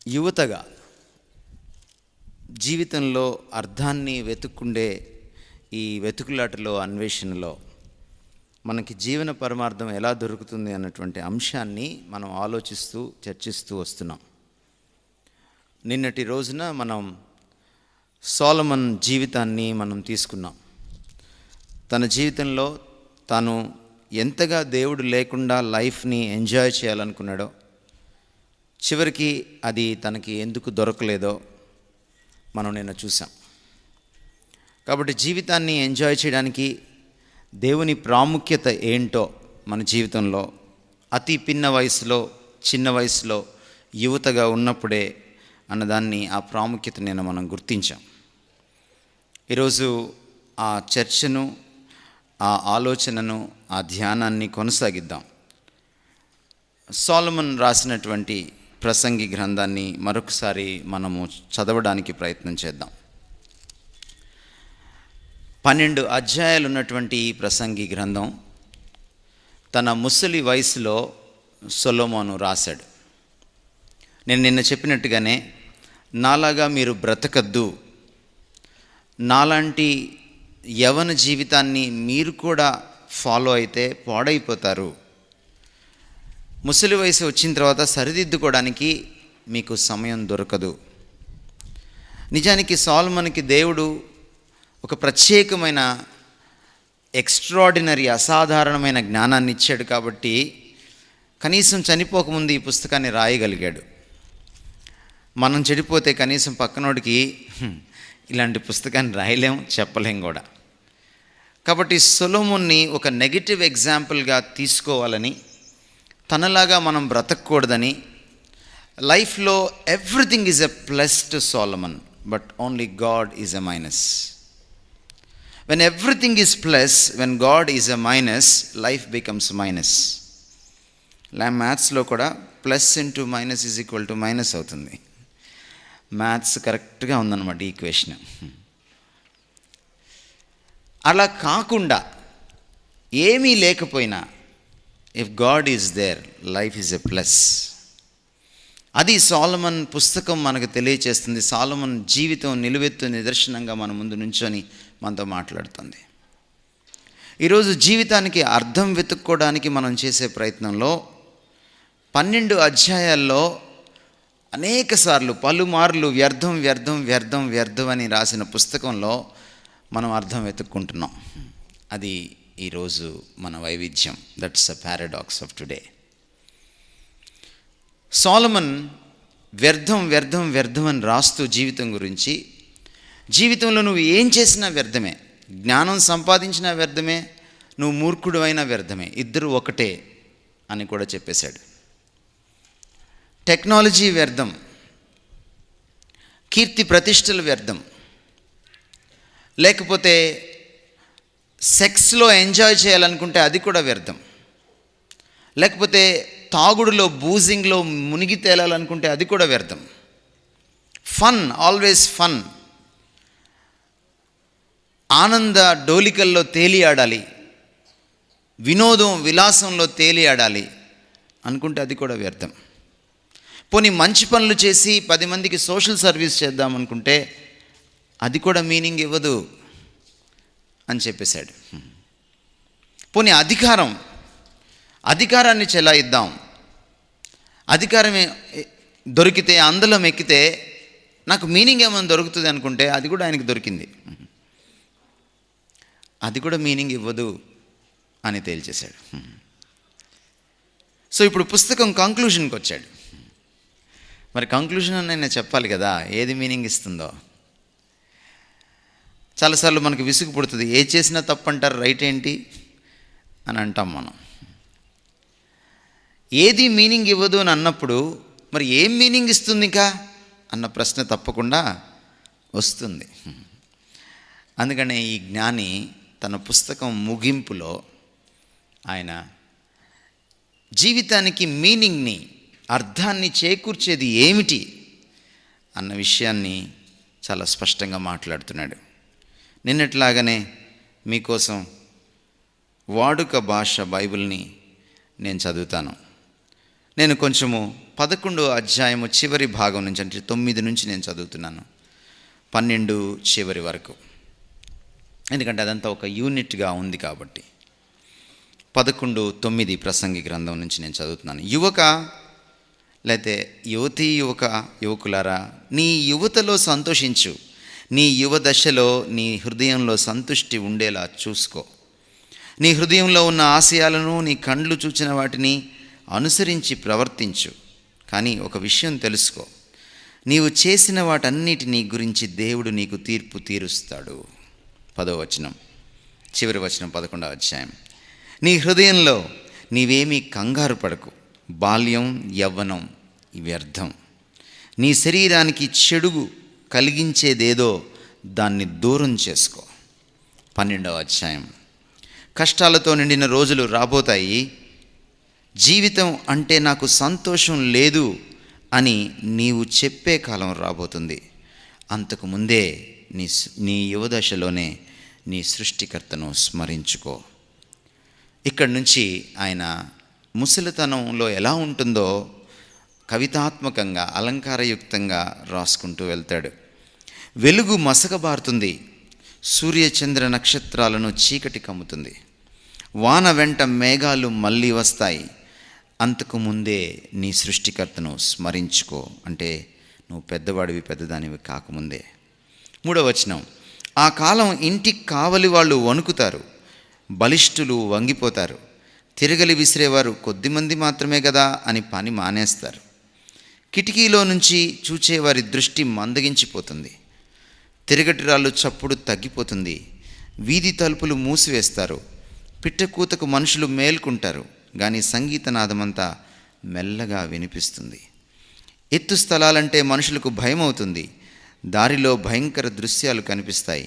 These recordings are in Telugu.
యువతగా జీవితంలో అర్థాన్ని వెతుక్కుండే ఈ వెతుకులాటలో, అన్వేషణలో మనకి జీవన పరమార్థం ఎలా దొరుకుతుంది అన్నటువంటి అంశాన్ని మనం ఆలోచిస్తూ చర్చిస్తూ వస్తున్నాం. నిన్నటి రోజున మనం సొలొమన్ జీవితాన్ని మనం తీసుకున్నాం. తన జీవితంలో తాను ఎంతగా దేవుడు లేకుండా లైఫ్ని ఎంజాయ్ చేయాలనుకున్నాడో, చివరికి అది తనకి ఎందుకు దొరకలేదో మనం నిన్న చూసాం. కాబట్టి జీవితాన్ని ఎంజాయ్ చేయడానికి దేవుని ప్రాముఖ్యత ఏంటో మన జీవితంలో అతి పిన్న వయసులో, చిన్న వయసులో, యువతగా ఉన్నప్పుడే అన్నదాన్ని, ఆ ప్రాముఖ్యత నేను మనం గుర్తించాం. ఈరోజు ఆ చర్చను, ఆ ఆలోచనను, ఆ ధ్యానాన్ని కొనసాగిద్దాం. సొలొమన్ రాసినటువంటి ప్రసంగి గ్రంథాన్ని మరొకసారి మనము చదవడానికి ప్రయత్నం చేద్దాం. 12 అధ్యాయాలు ఉన్నటువంటి ఈ ప్రసంగి గ్రంథం తన ముసలి వయసులో సొలొమోను రాశాడు. నేను నిన్న చెప్పినట్టుగానే, నాలాగా మీరు బ్రతకద్దు, నాలాంటి యవన జీవితాన్ని మీరు కూడా ఫాలో అయితే పాడైపోతారు, ముసలి వయసు వచ్చిన తర్వాత సరిదిద్దుకోవడానికి మీకు సమయం దొరకదు. నిజానికి సొలొమోనుకి దేవుడు ఒక ప్రత్యేకమైన, ఎక్స్ట్రాడినరీ, అసాధారణమైన జ్ఞానాన్ని ఇచ్చాడు. కాబట్టి కనీసం చనిపోకముందు ఈ పుస్తకాన్ని రాయగలిగాడు. మనం చెడిపోతే కనీసం పక్కనోడికి ఇలాంటి పుస్తకాన్ని రాయలేం, చెప్పలేం కూడా. కాబట్టి సొలొమోన్ని ఒక నెగటివ్ ఎగ్జాంపుల్గా తీసుకోవాలని, తనలాగా మనం బ్రతకూడదని, లైఫ్లో everything is a plus to Solomon, but only God is a minus. When everything is plus, when God is a minus, life becomes minus. మ్యాథ్స్లో కూడా plus into minus is equal to minus అవుతుంది. మ్యాథ్స్ కరెక్ట్గా ఉందన్నమాట ఈ ఈక్వేషన్. అలా కాకుండా ఏమీ లేకపోయినా, if God is there, life is a plus. అది సొలొమన్ పుస్తకం మనకు తెలియచేస్తుంది. సొలొమన్ జీవితం నిలువెత్తు నిదర్శనంగా మన ముందు నుంచొని మనతో మాట్లాడుతుంది. ఈరోజు జీవితానికి అర్థం వెతుక్కోవడానికి మనం చేసే ప్రయత్నంలో 12 అధ్యాయాల్లో అనేకసార్లు, పలుమార్లు వ్యర్థం వ్యర్థం వ్యర్థం వ్యర్థం అని రాసిన పుస్తకంలో మనం అర్థం వెతుక్కుంటున్నాం. అది ఈరోజు మన వైవిధ్యం. That's a paradox of today. Solomon వ్యర్థం వ్యర్థం వ్యర్థం అని రాస్తూ జీవితం గురించి, జీవితంలో నువ్వు ఏం చేసినా వ్యర్థమే, జ్ఞానం సంపాదించినా వ్యర్థమే, నువ్వు మూర్ఖుడు అయినా వ్యర్థమే, ఇద్దరు ఒకటే అని కూడా చెప్పేశాడు. టెక్నాలజీ వ్యర్థం, కీర్తి ప్రతిష్టలు వ్యర్థం, లేకపోతే సెక్స్లో ఎంజాయ్ చేయాలనుకుంటే అది కూడా వ్యర్థం, లేకపోతే తాగుడులో, బూజింగ్లో మునిగి తేలాలనుకుంటే అది కూడా వ్యర్థం. ఫన్, ఆల్వేస్ ఫన్, ఆనంద డోలికల్లో తేలియాడాలి, వినోదం విలాసంలో తేలియాడాలి అనుకుంటే అది కూడా వ్యర్థం. పోనీ మంచి పనులు చేసి 10 మందికి సోషల్ సర్వీస్ చేద్దామనుకుంటే అది కూడా మీనింగ్ ఇవ్వదు అని చెప్పేశాడు. పోనీ అధికారాన్ని చెలాయిద్దాం, అధికారమే దొరికితే, అందలం ఎక్కితే నాకు మీనింగ్ ఏమైనా దొరుకుతుంది అనుకుంటే అది కూడా ఆయనకి దొరికింది, అది కూడా మీనింగ్ ఇవ్వదు అని తేల్చేశాడు. సో ఇప్పుడు పుస్తకం కంక్లూషన్కి వచ్చాడు. మరి కంక్లూషన్ అని చెప్పాలి కదా, ఏది మీనింగ్ ఇస్తుందో. చాలాసార్లు మనకు విసుగు పుడుతుంది, ఏ చేసినా తప్పు అంటారు, రైట్ ఏంటి అని అంటాం మనం. ఏది మీనింగ్ ఇవ్వదు అని అన్నప్పుడు మరి ఏం మీనింగ్ ఇస్తుంది ఇంకా అన్న ప్రశ్న తప్పకుండా వస్తుంది. అందుకనే ఈ జ్ఞాని తన పుస్తకం ముగింపులో ఆయన జీవితానికి మీనింగ్ని, అర్థాన్ని చేకూర్చేది ఏమిటి అన్న విషయాన్ని చాలా స్పష్టంగా మాట్లాడుతున్నాడు. నిన్నట్లాగానే మీకోసం వాడుక భాష బైబిల్ని నేను చదువుతాను. నేను కొంచెము 11వ అధ్యాయము చివరి భాగం నుంచి, అంటే 9 నుంచి నేను చదువుతున్నాను, 12 చివరి వరకు, ఎందుకంటే అదంతా ఒక యూనిట్గా ఉంది కాబట్టి. 11:9 ప్రసంగి గ్రంథం నుంచి నేను చదువుతున్నాను. యువక, లేతే యువకులారా, నీ యువతలో సంతోషించు, నీ యువ దశలో నీ హృదయంలో సంతుష్టి ఉండేలా చూసుకో. నీ హృదయంలో ఉన్న ఆశయాలను, నీ కండ్లు చూచిన వాటిని అనుసరించి ప్రవర్తించు. కానీ ఒక విషయం తెలుసుకో, నీవు చేసిన వాటన్నిటినీ గురించి దేవుడు నీకు తీర్పు తీరుస్తాడు. 10వ వచనం, చివరి వచనం 11వ అధ్యాయం. నీ హృదయంలో నీవేమీ కంగారు పడకు, బాల్యం యవ్వనం వ్యర్థం. నీ శరీరానికి చెడు కలిగించేదేదో దాన్ని దూరం చేసుకో. 12వ అధ్యాయం. కష్టాలతో నిండిన రోజులు రాబోతాయి. జీవితం అంటే నాకు సంతోషం లేదు అని నీవు చెప్పే కాలం రాబోతుంది. అంతకు ముందే నీ యువదశలోనే నీ సృష్టికర్తను స్మరించుకో. ఇక్కడి నుంచి ఆయన ముసలితనంలో ఎలా ఉంటుందో కవితాత్మకంగా, అలంకారయుక్తంగా రాసుకుంటూ వెళ్తాడు. వెలుగు మసకబారుతుంది, సూర్యచంద్ర నక్షత్రాలను చీకటి కమ్ముతుంది, వాన వెంట మేఘాలు మళ్ళీ వస్తాయి. అంతకు ముందే నీ సృష్టికర్తను స్మరించుకో. అంటే నువ్వు పెద్దవాడివి, పెద్దదానివి కాకముందే. 3వ వచనం. ఆ కాలం ఇంటికి కావలి వాళ్ళు వణుకుతారు, బలిష్ఠులు వంగిపోతారు, తిరగలి విసిరేవారు కొద్దిమంది మాత్రమే కదా అని పని మానేస్తారు. కిటికీలో నుంచి చూచేవారి దృష్టి మందగించిపోతుంది, తిరగటిరాళ్ళు చప్పుడు తగ్గిపోతుంది, వీధి తలుపులు మూసివేస్తారు, పిట్టకూతకు మనుషులు మేల్కుంటారు, కానీ సంగీతనాదమంతా మెల్లగా వినిపిస్తుంది. ఎత్తు స్థలాలంటే మనుషులకు భయం అవుతుంది, దారిలో భయంకర దృశ్యాలు కనిపిస్తాయి.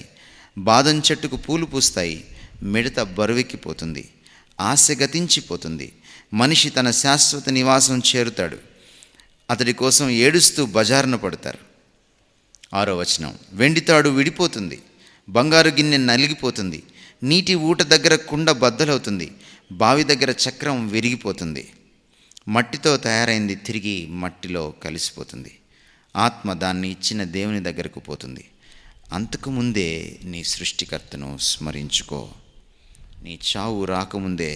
బాదం చెట్టుకు పూలు పూస్తాయి, మిడత బరువెక్కిపోతుంది, ఆశ గతించిపోతుంది. మనిషి తన శాశ్వత నివాసం చేరుతాడు, అతడి కోసం ఏడుస్తూ బజారున పడతారు. 6వ వచనం. వెండితాడు విడిపోతుంది, బంగారు గిన్నె నలిగిపోతుంది, నీటి ఊట దగ్గర కుండ బద్దలవుతుంది, బావి దగ్గర చక్రం విరిగిపోతుంది. మట్టితో తయారైంది తిరిగి మట్టిలో కలిసిపోతుంది, ఆత్మ దాన్ని ఇచ్చిన దేవుని దగ్గరకు పోతుంది. అంతకుముందే నీ సృష్టికర్తను స్మరించుకో. నీ చావు రాకముందే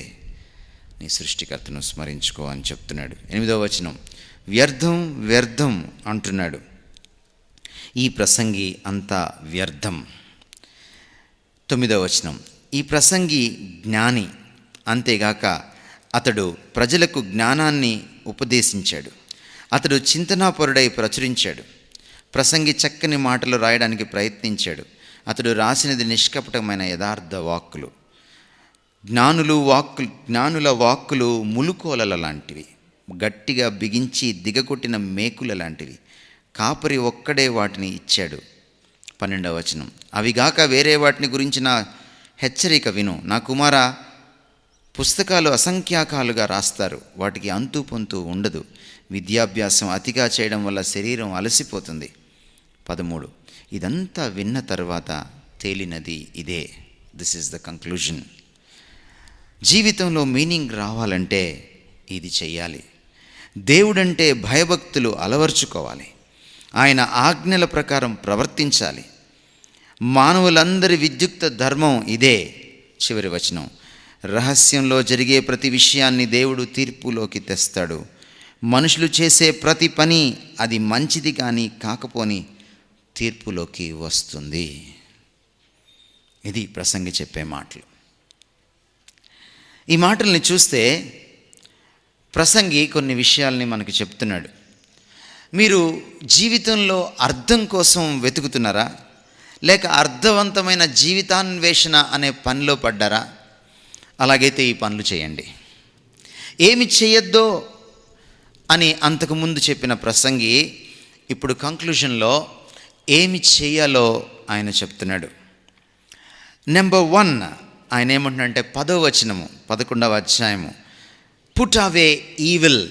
నీ సృష్టికర్తను స్మరించుకో అని చెప్తున్నాడు. 8వ వచనం. వ్యర్థం వ్యర్థం అంటున్నాడు. ఈ ప్రసంగి అంతా వ్యర్థం. 9వ వచనం. ఈ ప్రసంగి జ్ఞాని, అంతేగాక అతడు ప్రజలకు జ్ఞానాన్ని ఉపదేశించాడు. అతడు చింతనాపరుడై ప్రచురించాడు. ప్రసంగి చక్కని మాటలు రాయడానికి ప్రయత్నించాడు. అతడు రాసినది నిష్కపటమైన యథార్థ వాక్కులు. జ్ఞానుల వాక్కులు ములుకోలల లాంటివి, గట్టిగా బిగించి దిగకొట్టిన మేకుల లాంటివి. కాపరి ఒక్కడే వాటిని ఇచ్చాడు. 12వ వచనం. అవిగాక వేరే వాటిని గురించిన హెచ్చరిక విను. నా కుమారా, పుస్తకాలు అసంఖ్యాకాలుగా రాస్తారు, వాటికి అంతు పొంతు ఉండదు. విద్యాభ్యాసం అతిగా చేయడం వల్ల శరీరం అలసిపోతుంది. 13. ఇదంతా విన్న తర్వాత తేలినది ఇదే. This is the conclusion. జీవితంలో మీనింగ్ రావాలంటే ఇది చెయ్యాలి. దేవుడంటే భయభక్తులు అలవర్చుకోవాలి. ఆయన ఆజ్ఞల ప్రకారం ప్రవర్తించాలి. మానవులందరి విద్యుక్త ధర్మం ఇదే. చివరి వచనం. రహస్యంలో జరిగే ప్రతి విషయాన్ని దేవుడు తీర్పులోకి తెస్తాడు. మనుషులు చేసే ప్రతి పని, అది మంచిది కానీ కాకపోని, తీర్పులోకి వస్తుంది. ఇది ప్రసంగి చెప్పే మాటలు. ఈ మాటల్ని చూస్తే ప్రసంగి కొన్ని విషయాల్ని మనకు చెప్తున్నాడు. మీరు జీవితంలో అర్థం కోసం వెతుకుతున్నారా, లేక అర్థవంతమైన జీవితాన్వేషణ అనే పనిలో పడ్డారా? అలాగైతే ఈ పనులు చేయండి. ఏమి చేయొద్దో అని అంతకుముందు చెప్పిన ప్రసంగి ఇప్పుడు కంక్లూజన్లో ఏమి చేయాలో ఆయన చెప్తున్నాడు. నెంబర్ 1 ఆయన ఏమంటున్నాడంటే 10వ వచనము 11వ అధ్యాయము. Put away evil.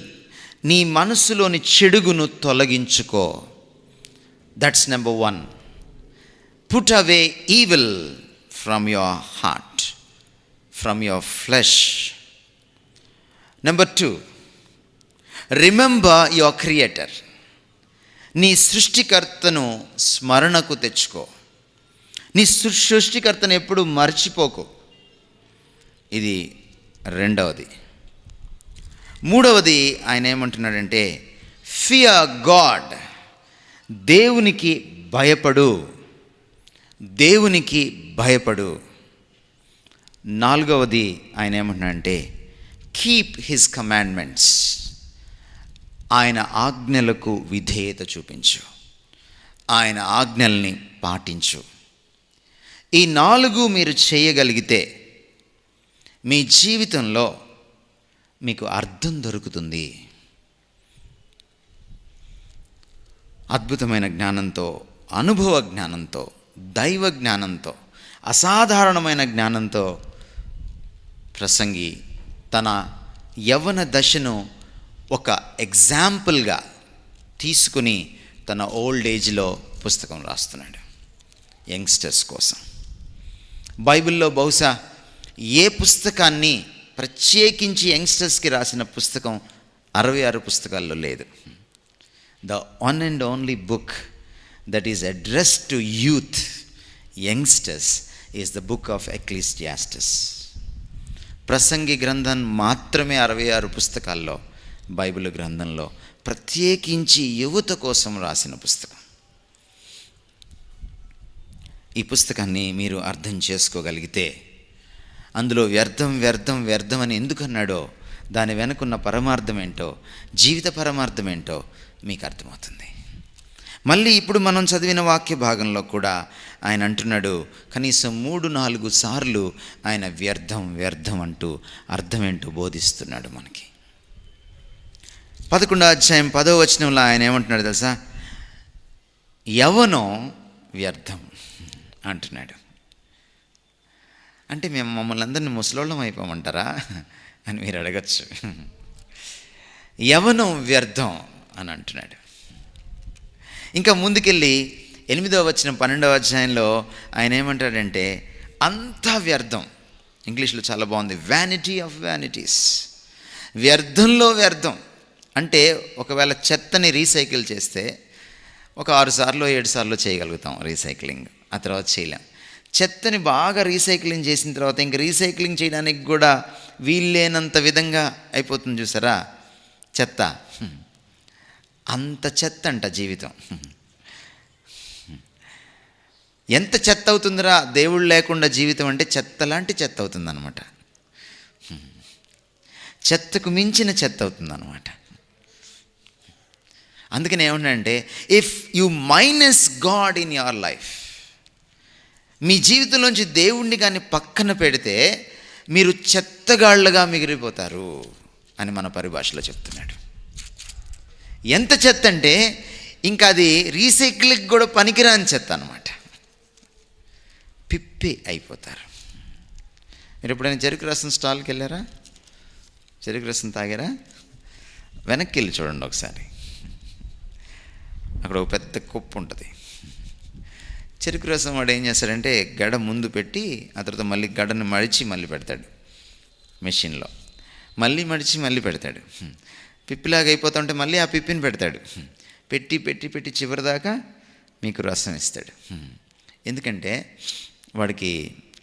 నీ మనసులోని చెడుగును తొలగించుకో. That's number 1. Put away evil from your heart, from your flesh. Number 2, remember your creator. నీ సృష్టికర్తను స్మరణకు తెచ్చుకో. నీ సృష్టికర్తను ఎప్పుడు మర్చిపోకు. ఇది రెండవది. మూడవది ఆయన ఏమంటున్నాడంటే ఫియర్ గాడ్. దేవునికి భయపడు, దేవునికి భయపడు. నాలుగవది ఆయన ఏమంటున్నాడంటే కీప్ హిస్ కమాండ్మెంట్స్. ఆయన ఆజ్ఞలకు విధేయత చూపించు, ఆయన ఆజ్ఞల్ని పాటించు. ఈ 4 మీరు చేయగలిగితే మీ జీవితంలో మీకు అర్థం దొరుకుతుంది. అద్భుతమైన జ్ఞానంతో, అనుభవ జ్ఞానంతో, దైవ జ్ఞానంతో, అసాధారణమైన జ్ఞానంతో ప్రసంగి తన యవ్వన దశను ఒక ఎగ్జాంపుల్గా తీసుకుని తన ఓల్డ్ ఏజ్లో పుస్తకం రాస్తున్నాడు యంగ్స్టర్స్ కోసం. బైబిల్లో బహుశా ఏ పుస్తకాన్ని ప్రత్యేకించి యంగ్స్టర్స్కి రాసిన పుస్తకం 66 పుస్తకాల్లో లేదు. The one and only book that is addressed to youth, youngsters, is the book of Ecclesiastes. ప్రసంగి గ్రంథం మాత్రమే 66 పుస్తకాల్లో బైబిల్ గ్రంథంలో ప్రత్యేకించి యువత కోసం రాసిన పుస్తకం. ఈ పుస్తకాన్ని మీరు అర్థం చేసుకోగలిగితే అందులో వ్యర్థం వ్యర్థం వ్యర్థం అని ఎందుకన్నాడో, దాని వెనుకున్న పరమార్థం ఏంటో, జీవిత పరమార్థం ఏంటో మీకు అర్థమవుతుంది. మళ్ళీ ఇప్పుడు మనం చదివిన వాక్య భాగంలో కూడా ఆయన అంటున్నాడు, కనీసం 3-4 సార్లు ఆయన వ్యర్థం వ్యర్థం అంటూ అర్థం ఏంటో బోధిస్తున్నాడు మనకి. 11వ అధ్యాయం 10వ వచనంలో ఆయన ఏమంటున్నాడు తెలుసా? యవ్వనం వ్యర్థం అంటున్నాడు. అంటే మేము మమ్మల్ని అందరినీ ముసలోళ్ళం అయిపోమంటారా అని మీరు అడగచ్చు. యవ్వనం వ్యర్థం అని అంటున్నాడు. ఇంకా ముందుకెళ్ళి 8వ వచనం 12వ అధ్యాయంలో ఆయన ఏమంటాడంటే అంతా వ్యర్థం. ఇంగ్లీష్లో చాలా బాగుంది, వ్యానిటీ ఆఫ్ వ్యానిటీస్. వ్యర్థంలో వ్యర్థం అంటే ఒకవేళ చెత్తని రీసైకిల్ చేస్తే ఒక 6 సార్లు 7 సార్లు చేయగలుగుతాం రీసైక్లింగ్, ఆ తర్వాత చేయలేం. చెత్తని బాగా రీసైక్లింగ్ చేసిన తర్వాత ఇంక రీసైక్లింగ్ చేయడానికి కూడా వీల్లేనంత విధంగా అయిపోతుంది చూసారా చెత్త. అంత చెత్త అంట జీవితం. ఎంత చెత్త అవుతుందిరా దేవుడు లేకుండా జీవితం అంటే చెత్త లాంటి చెత్త అవుతుందన్నమాట. చెత్తకు మించిన చెత్త అవుతుందన్నమాట. అందుకని ఏమన్నాడంటే if you minus God in your life, మీ జీవితంలోంచి దేవుణ్ణి కానీ పక్కన పెడితే మీరు చెత్తగాళ్ళగా మిగిలిపోతారు అని మన పరిభాషలో చెప్తున్నాడు. ఎంత చెత్త అంటే ఇంకా అది రీసైక్లింగ్ కూడా పనికిరాని చెత్త అన్నమాట. పిప్పి అయిపోతారు. మీరు ఎప్పుడైనా చెరుకు రసం స్టాల్కి వెళ్ళారా? చెరుకు రసం తాగారా? వెనక్కి వెళ్ళి చూడండి ఒకసారి. అక్కడ ఒక పెద్ద కుప్పు ఉంటుంది. చెరుకు రసం వాడు ఏం చేస్తాడంటే గడ ముందు పెట్టి ఆ తర్వాత మళ్ళీ గడను మడిచి మళ్ళీ పెడతాడు మెషిన్లో, మళ్ళీ మడిచి మళ్ళీ పెడతాడు. పిప్పిలాగా అయిపోతుంటే మళ్ళీ ఆ పిప్పిని పెడతాడు. పెట్టి పెట్టి పెట్టి చివరిదాకా మీకు రసం ఇస్తాడు. ఎందుకంటే వాడికి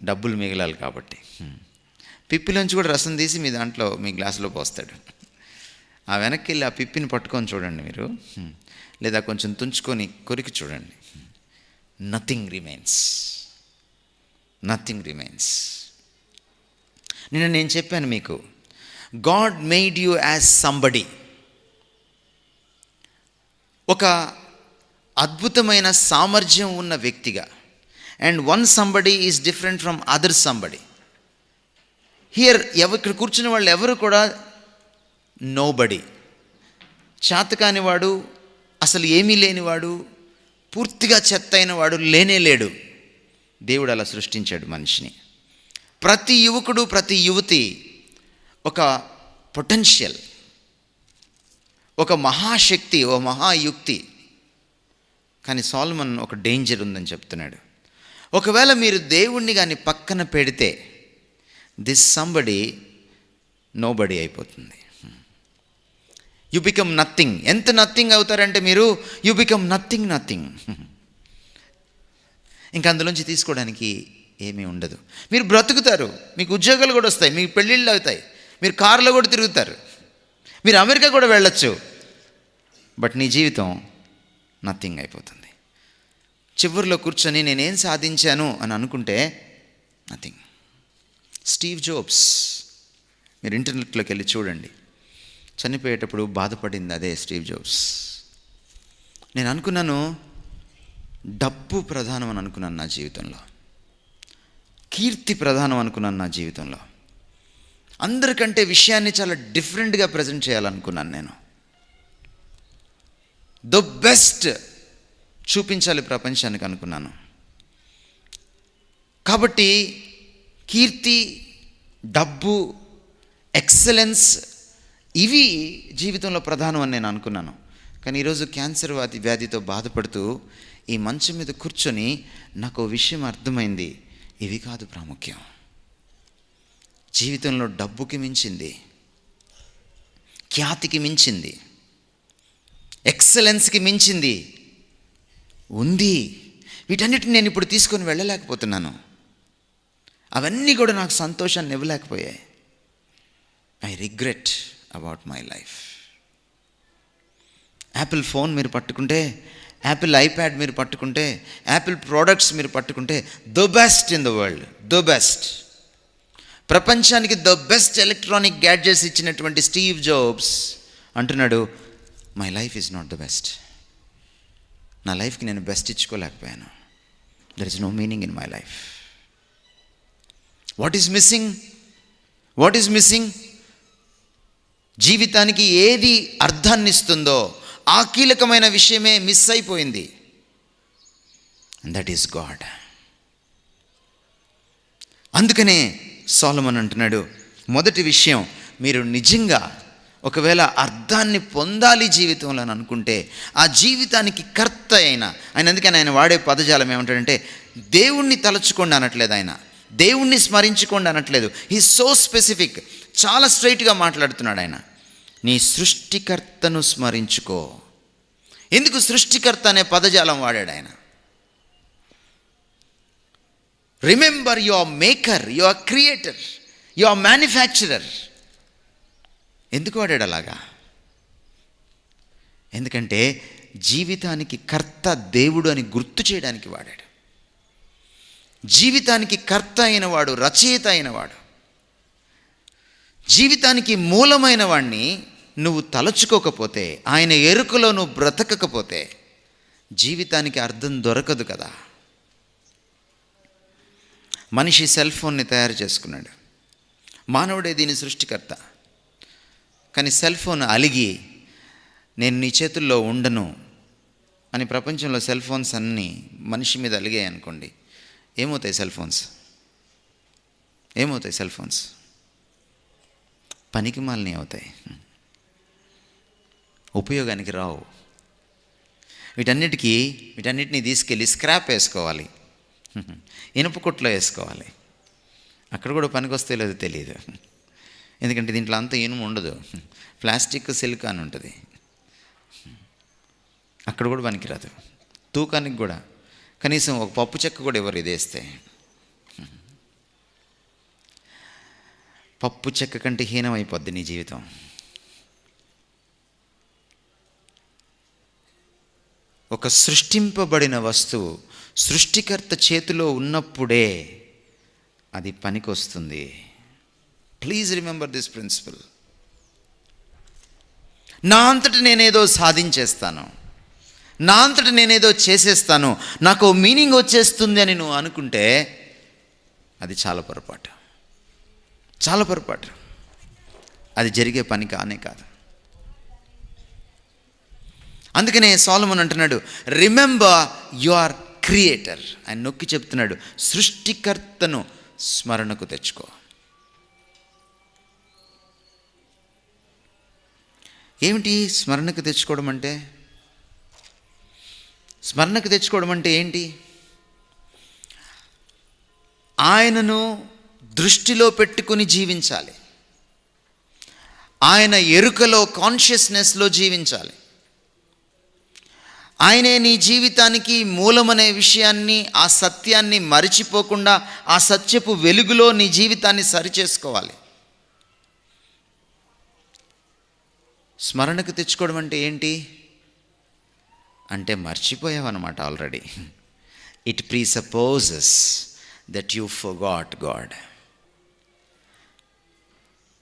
డబ్బులు మిగలాలి కాబట్టి. పిప్పిలోంచి కూడా రసం తీసి మీ దాంట్లో మీ గ్లాసులో పోస్తాడు. ఆ వెనక్కి వెళ్ళి ఆ పిప్పిని పట్టుకొని చూడండి మీరు, లేదా కొంచెం తుంచుకొని కొరికి చూడండి. Nothing remains, nothing remains. నేను చెప్పాను మీకు, God made you as somebody. ఒక అద్భుతమైన సామర్థ్యం ఉన్న వ్యక్తిగా. And one somebody is different from other somebody. Here ఇక్కడ కూర్చున్న వాళ్ళు ఎవరు కూడా నోబడి, చేతకానివాడు, అసలు ఏమీ లేనివాడు, పూర్తిగా చెత్త అయిన వాడు లేనేలేడు. దేవుడు అలా సృష్టించాడు మనిషిని. ప్రతి యువకుడు, ప్రతి యువతి ఒక పొటెన్షియల్, ఒక మహాశక్తి, ఓ మహాయుక్తి. కానీ సోలమన్ ఒక డేంజర్ ఉందని చెప్తున్నాడు. ఒకవేళ మీరు దేవుణ్ణి కానీ పక్కన పెడితే దిస్ సంబడి నోబడి అయిపోతుంది. You become nothing. ఎంత నథింగ్ అవుతారంటే మీరు, యు బికమ్ నథింగ్. ఇంకా అందులోంచి తీసుకోవడానికి ఏమీ ఉండదు. మీరు బ్రతుకుతారు, మీకు ఉద్యోగాలు కూడా వస్తాయి, మీకు పెళ్ళిళ్ళు అవుతాయి, మీరు కారులో కూడా తిరుగుతారు, మీరు అమెరికా కూడా వెళ్ళొచ్చు. బట్ నీ జీవితం నథింగ్ అయిపోతుంది. చివరిలో కూర్చొని నేనేం సాధించాను అని అనుకుంటే నథింగ్. స్టీవ్ జాబ్స్, మీరు ఇంటర్నెట్లోకి వెళ్ళి చూడండి, చనిపోయేటప్పుడు బాధపడింది అదే స్టీవ్ జాబ్స్. నేను అనుకున్నాను డబ్బు ప్రధానం అని అనుకున్నాను నా జీవితంలో, కీర్తి ప్రధానం అనుకున్నాను నా జీవితంలో, అందరికంటే విషయాన్ని చాలా డిఫరెంట్గా ప్రజెంట్ చేయాలనుకున్నాను. నేను ద బెస్ట్ చూపించాలి ప్రపంచానికి అనుకున్నాను. కాబట్టి కీర్తి, డబ్బు, ఎక్సలెన్స్ ఇవి జీవితంలో ప్రధానం అని నేను అనుకున్నాను. కానీ ఈరోజు క్యాన్సర్ వ్యాధితో బాధపడుతూ ఈ మంచం మీద కూర్చొని నాకు విషయం అర్థమైంది, ఇవి కాదు ప్రాముఖ్యం. జీవితంలో డబ్బుకి మించింది, ఖ్యాతికి మించింది, ఎక్సలెన్స్కి మించింది ఉంది. వీటన్నిటిని నేను ఇప్పుడు తీసుకొని వెళ్ళలేకపోతున్నాను. అవన్నీ కూడా నాకు సంతోషాన్ని ఇవ్వలేకపోయాయి. I regret about my life. Apple phone మీరు పట్టుకుంటే, యాపిల్ ఐప్యాడ్ మీరు పట్టుకుంటే, యాపిల్ ప్రోడక్ట్స్ మీరు పట్టుకుంటే, the best in the world, the best. ప్రపంచానికి ద బెస్ట్ ఎలక్ట్రానిక్ గ్యాడ్జెట్స్ ఇచ్చినటువంటి స్టీవ్ జాబ్స్ అంటున్నాడు, my life is not the best. నా లైఫ్కి నేను బెస్ట్ ఇచ్చుకోలేకపోయాను. There is no meaning in my life. What is missing? What is missing? జీవితానికి ఏది అర్థాన్ని ఇస్తుందో ఆ కీలకమైన విషయమే మిస్ అయిపోయింది. And that is God. అందుకనే సొలొమన్ అంటున్నాడు, మొదటి విషయం, మీరు నిజంగా ఒకవేళ అర్థాన్ని పొందాలి జీవితంలో అని అనుకుంటే, ఆ జీవితానికి కర్త అయిన ఆయన, అందుకని ఆయన వాడే పదజాలం ఏమంటాడంటే, దేవుణ్ణి తలుచుకోండి అనట్లేదు ఆయన, దేవుణ్ణి స్మరించుకోండి అనట్లేదు. హీ సో స్పెసిఫిక్, చాలా స్ట్రైట్గా మాట్లాడుతున్నాడు ఆయన. నీ సృష్టికర్తను స్మరించుకో. ఎందుకు సృష్టికర్త అనే పదజాలం వాడాడు ఆయన? Remember your maker, your creator, your manufacturer. ఎందుకు వాడాడు అలాగా? ఎందుకంటే జీవితానికి కర్త దేవుడు అని గుర్తు చేయడానికి వాడాడు. జీవితానికి కర్త అయిన వాడు, రచయిత అయిన వాడు, జీవితానికి మూలమైన వాడిని నువ్వు తలచుకోకపోతే, ఆయన ఎరుకలో నువ్వు బ్రతకకపోతే జీవితానికి అర్థం దొరకదు కదా. మనిషి సెల్ ఫోన్ని తయారు చేసుకున్నాడు, మానవుడే దీని సృష్టికర్త. కానీ సెల్ ఫోన్ అలిగి నేను నీ చేతుల్లో ఉండను అని ప్రపంచంలో సెల్ ఫోన్స్ అన్నీ మనిషి మీద అలిగాయి అనుకోండి, ఏమవుతాయి సెల్ ఫోన్స్? ఏమవుతాయి సెల్ ఫోన్స్? పనికి మాలిని అవుతాయి, ఉపయోగానికి రావు. వీటన్నిటిని తీసుకెళ్ళి స్క్రాప్ వేసుకోవాలి, ఇనుప కొట్లో వేసుకోవాలి. అక్కడ కూడా పనికి వస్తే లేదో తెలియదు, ఎందుకంటే దీంట్లో అంతా ఇనుము ఉండదు, ప్లాస్టిక్, సిలికాన్ ఉంటుంది. అక్కడ కూడా పనికిరాదు. తూకానికి కూడా కనీసం ఒక పప్పు చెక్క కూడా ఎవరు ఇది వేస్తే. పప్పు చెక్క కంటే హీనమైపోద్ది నీ జీవితం. ఒక సృష్టింపబడిన వస్తువు సృష్టికర్త చేతిలో ఉన్నప్పుడే అది పనికొస్తుంది. Please remember this principle. నా అంతటి నేనేదో సాధించేస్తాను, నా అంతటి నేనేదో చేసేస్తాను, నాకు మీనింగ్ వచ్చేస్తుంది అని నువ్వు అనుకుంటే అది చాలా పొరపాటు, చాలా పొరపాటు. అది జరిగే పని కానే కాదు. అందుకనే సొలొమన్ అంటున్నాడు, రిమెంబర్ యువర్ క్రియేటర్. ఆయన నొక్కి చెప్తున్నాడు, సృష్టికర్తను స్మరణకు తెచ్చుకో. ఏమిటి స్మరణకు తెచ్చుకోవడం అంటే? స్మరణకు తెచ్చుకోవడం అంటే ఏంటి? ఆయనను దృష్టిలో పెట్టుకుని జీవించాలి, ఆయన ఎరుకలో, కాన్షియస్నెస్లో జీవించాలి. ఆయనే నీ జీవితానికి మూలమనే విషయాన్ని, ఆ సత్యాన్ని మరిచిపోకుండా ఆ సత్యపు వెలుగులో నీ జీవితాన్ని సరిచేసుకోవాలి. స్మరణకు తెచ్చుకోవడం అంటే ఏంటి అంటే మర్చిపోయావన్నమాట already. It presupposes that you forgot God.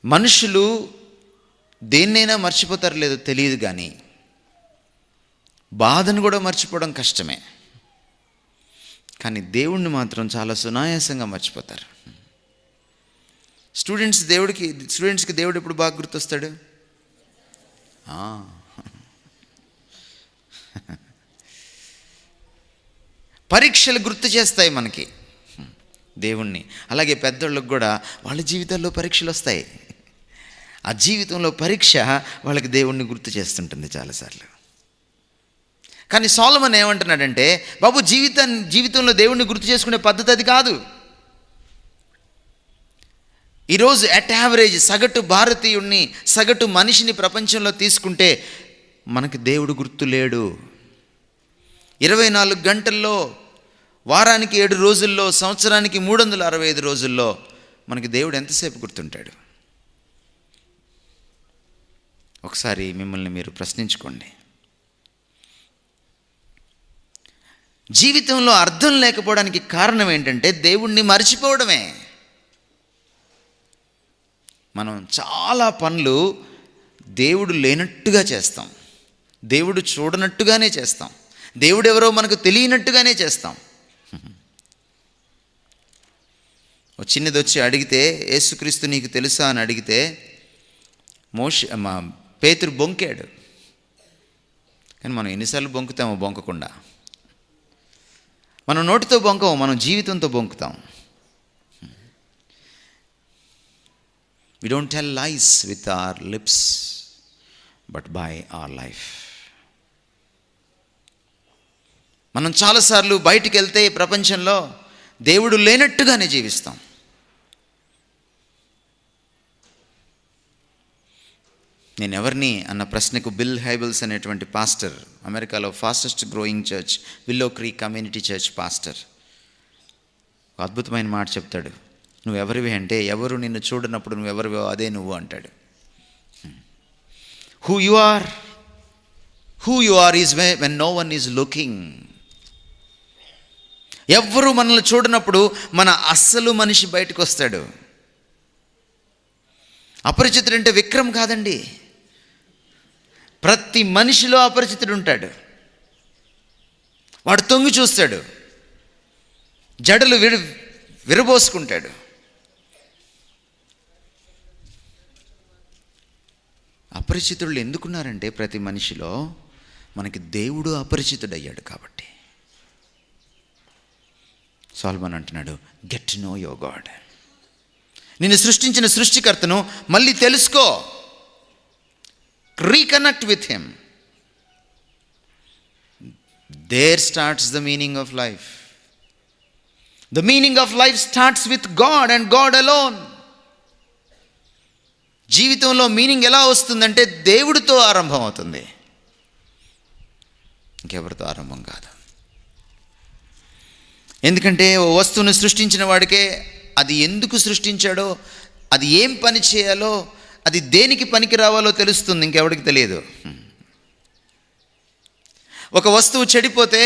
మనుషులు దేన్నైనా మర్చిపోతారు లేదో తెలియదు, కానీ బాధను కూడా మర్చిపోవడం కష్టమే. కానీ దేవుణ్ణి మాత్రం చాలా సునాయాసంగా మర్చిపోతారు. స్టూడెంట్స్కి దేవుడు ఎప్పుడు బాగా గుర్తొస్తాడు? పరీక్షలు గుర్తు చేస్తాయి మనకి దేవుణ్ణి. అలాగే పెద్దోళ్ళకి కూడా వాళ్ళ జీవితాల్లో పరీక్షలు వస్తాయి. ఆ జీవితంలో పరీక్ష వాళ్ళకి దేవుణ్ణి గుర్తు చేస్తుంటుంది చాలాసార్లు. కానీ సొలొమన్ ఏమంటున్నాడంటే, బాబు జీవితంలో దేవుణ్ణి గుర్తు చేసుకునే పద్ధతి అది కాదు. ఈరోజు అట్ యావరేజ్ సగటు భారతీయుణ్ణి, సగటు మనిషిని ప్రపంచంలో తీసుకుంటే మనకి దేవుడు గుర్తు లేడు. 24 గంటల్లో, వారానికి 7 రోజుల్లో, సంవత్సరానికి 365 రోజుల్లో మనకి దేవుడు ఎంతసేపు గుర్తుంటాడు? ఒకసారి మిమ్మల్ని మీరు ప్రశ్నించుకోండి. జీవితంలో అర్థం లేకపోవడానికి కారణం ఏంటంటే దేవుణ్ణి మర్చిపోవడమే. మనం చాలా పనులు దేవుడు లేనట్టుగా చేస్తాం, దేవుడు చూడనట్టుగానే చేస్తాం, దేవుడు ఎవరో మనకు తెలియనట్టుగానే చేస్తాం. చిన్నది వచ్చి అడిగితే, యేసుక్రీస్తు నీకు తెలుసా అని అడిగితే పేతురు బొంకాడు. కానీ మనం ఎన్నిసార్లు బొంకుతామో బొంకకుండా. మనం నోటితో బొంకము, మనం జీవితంతో బొంకుతాం. We don't tell lies with our lips, but by our life. మనం చాలాసార్లు బయటికి వెళ్తే ప్రపంచంలో దేవుడు లేనట్టుగానే జీవిస్తాం. నేను ఎవరిని అన్న ప్రశ్నకు బిల్ హైబెల్స్ అనేటువంటి పాస్టర్, అమెరికాలో fastest growing church willow creek community church pastor, అద్భుతమైన మాట చెప్తాడు. నువ్వెవరివి అంటే, ఎవరు నిన్ను చూడనప్పుడు నువ్వెవరివో అదే నువ్వు అంటాడు. Who you are is when no one is looking. ఎవ్వరూ మనల్ని చూడనప్పుడు మన అస్సలు మనిషి బయటకు వస్తాడు. అపరిచితుడు అంటే విక్రమ్ కాదండి, ప్రతి మనిషిలో అపరిచితుడు ఉంటాడు. వాడు తొంగి చూస్తాడు, జడలు విరబోసుకుంటాడు. అపరిచితులు ఎందుకున్నారంటే ప్రతి మనిషిలో మనకి దేవుడు అపరిచితుడయ్యాడు కాబట్టి. సొలొమన్ అంటున్నాడు, get to know your God. నిన్ను సృష్టించిన సృష్టికర్తను మళ్ళీ తెలుసుకో, reconnect with him. There starts the meaning of life. The meaning of life starts with God and God alone. జీవితంలో మీనింగ్ ఎలా వస్తుందంటే దేవుడితో ఆరంభం అవుతుంది, ఇంకెవరితో ఆరంభం కాదు. ఎందుకంటే ఓ వస్తువును సృష్టించిన వాడికే అది ఎందుకు సృష్టించాడో, అది ఏం పని చేయాలో, అది దేనికి పనికి రావాలో తెలుస్తుంది, ఇంకెవడికి తెలియదు. ఒక వస్తువు చెడిపోతే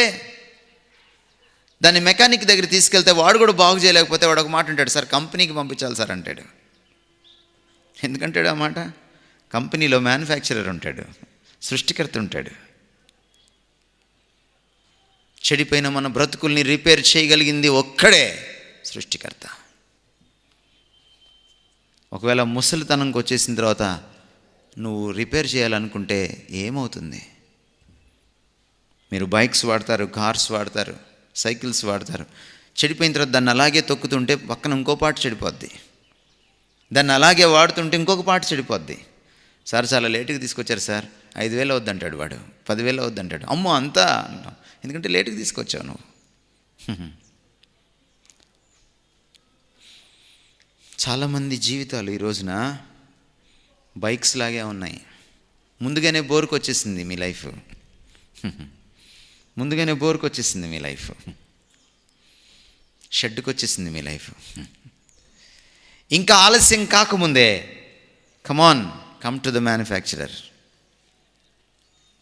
దాన్ని మెకానిక్ దగ్గర తీసుకెళ్తే వాడు కూడా బాగు చేయలేకపోతే వాడు ఒక మాట అంటాడు, సార్ కంపెనీకి పంపించాలి సార్ అంటాడు. ఎందుకంటాడు ఆ మాట? కంపెనీలో మ్యానుఫ్యాక్చరర్ ఉంటాడు, సృష్టికర్త ఉంటాడు. చెడిపోయిన మన బ్రతుకుల్ని రిపేర్ చేయగలిగింది ఒక్కడే, సృష్టికర్త. ఒకవేళ ముసలితనంకి వచ్చేసిన తర్వాత నువ్వు రిపేర్ చేయాలనుకుంటే ఏమవుతుంది? మీరు బైక్స్ వాడతారు, కార్స్ వాడతారు, సైకిల్స్ వాడతారు. చెడిపోయిన తర్వాత దాన్ని అలాగే తొక్కుతుంటే పక్కన ఇంకో పార్ట్ చెడిపోద్ది, దాన్ని అలాగే వాడుతుంటే ఇంకొక పార్ట్ చెడిపోద్ది. సార్ చాలా లేటుగా తీసుకొచ్చారు సార్, 5,000 అవుద్దంటాడు వాడు, 10,000 అవుద్దంటాడు. అమ్మో అంతా అంటాం, ఎందుకంటే లేటుగా తీసుకొచ్చావు నువ్వు. చాలామంది జీవితాలు ఈ రోజున బైక్స్ లాగే ఉన్నాయి. ముందుగానే బోర్కు వచ్చేసింది మీ లైఫ్. ముందుగానే బోర్కు వచ్చేసింది మీ లైఫ్. షెడ్కి వచ్చేసింది మీ లైఫ్. ఇంకా ఆలస్యం కాకముందే come on, come to the manufacturer,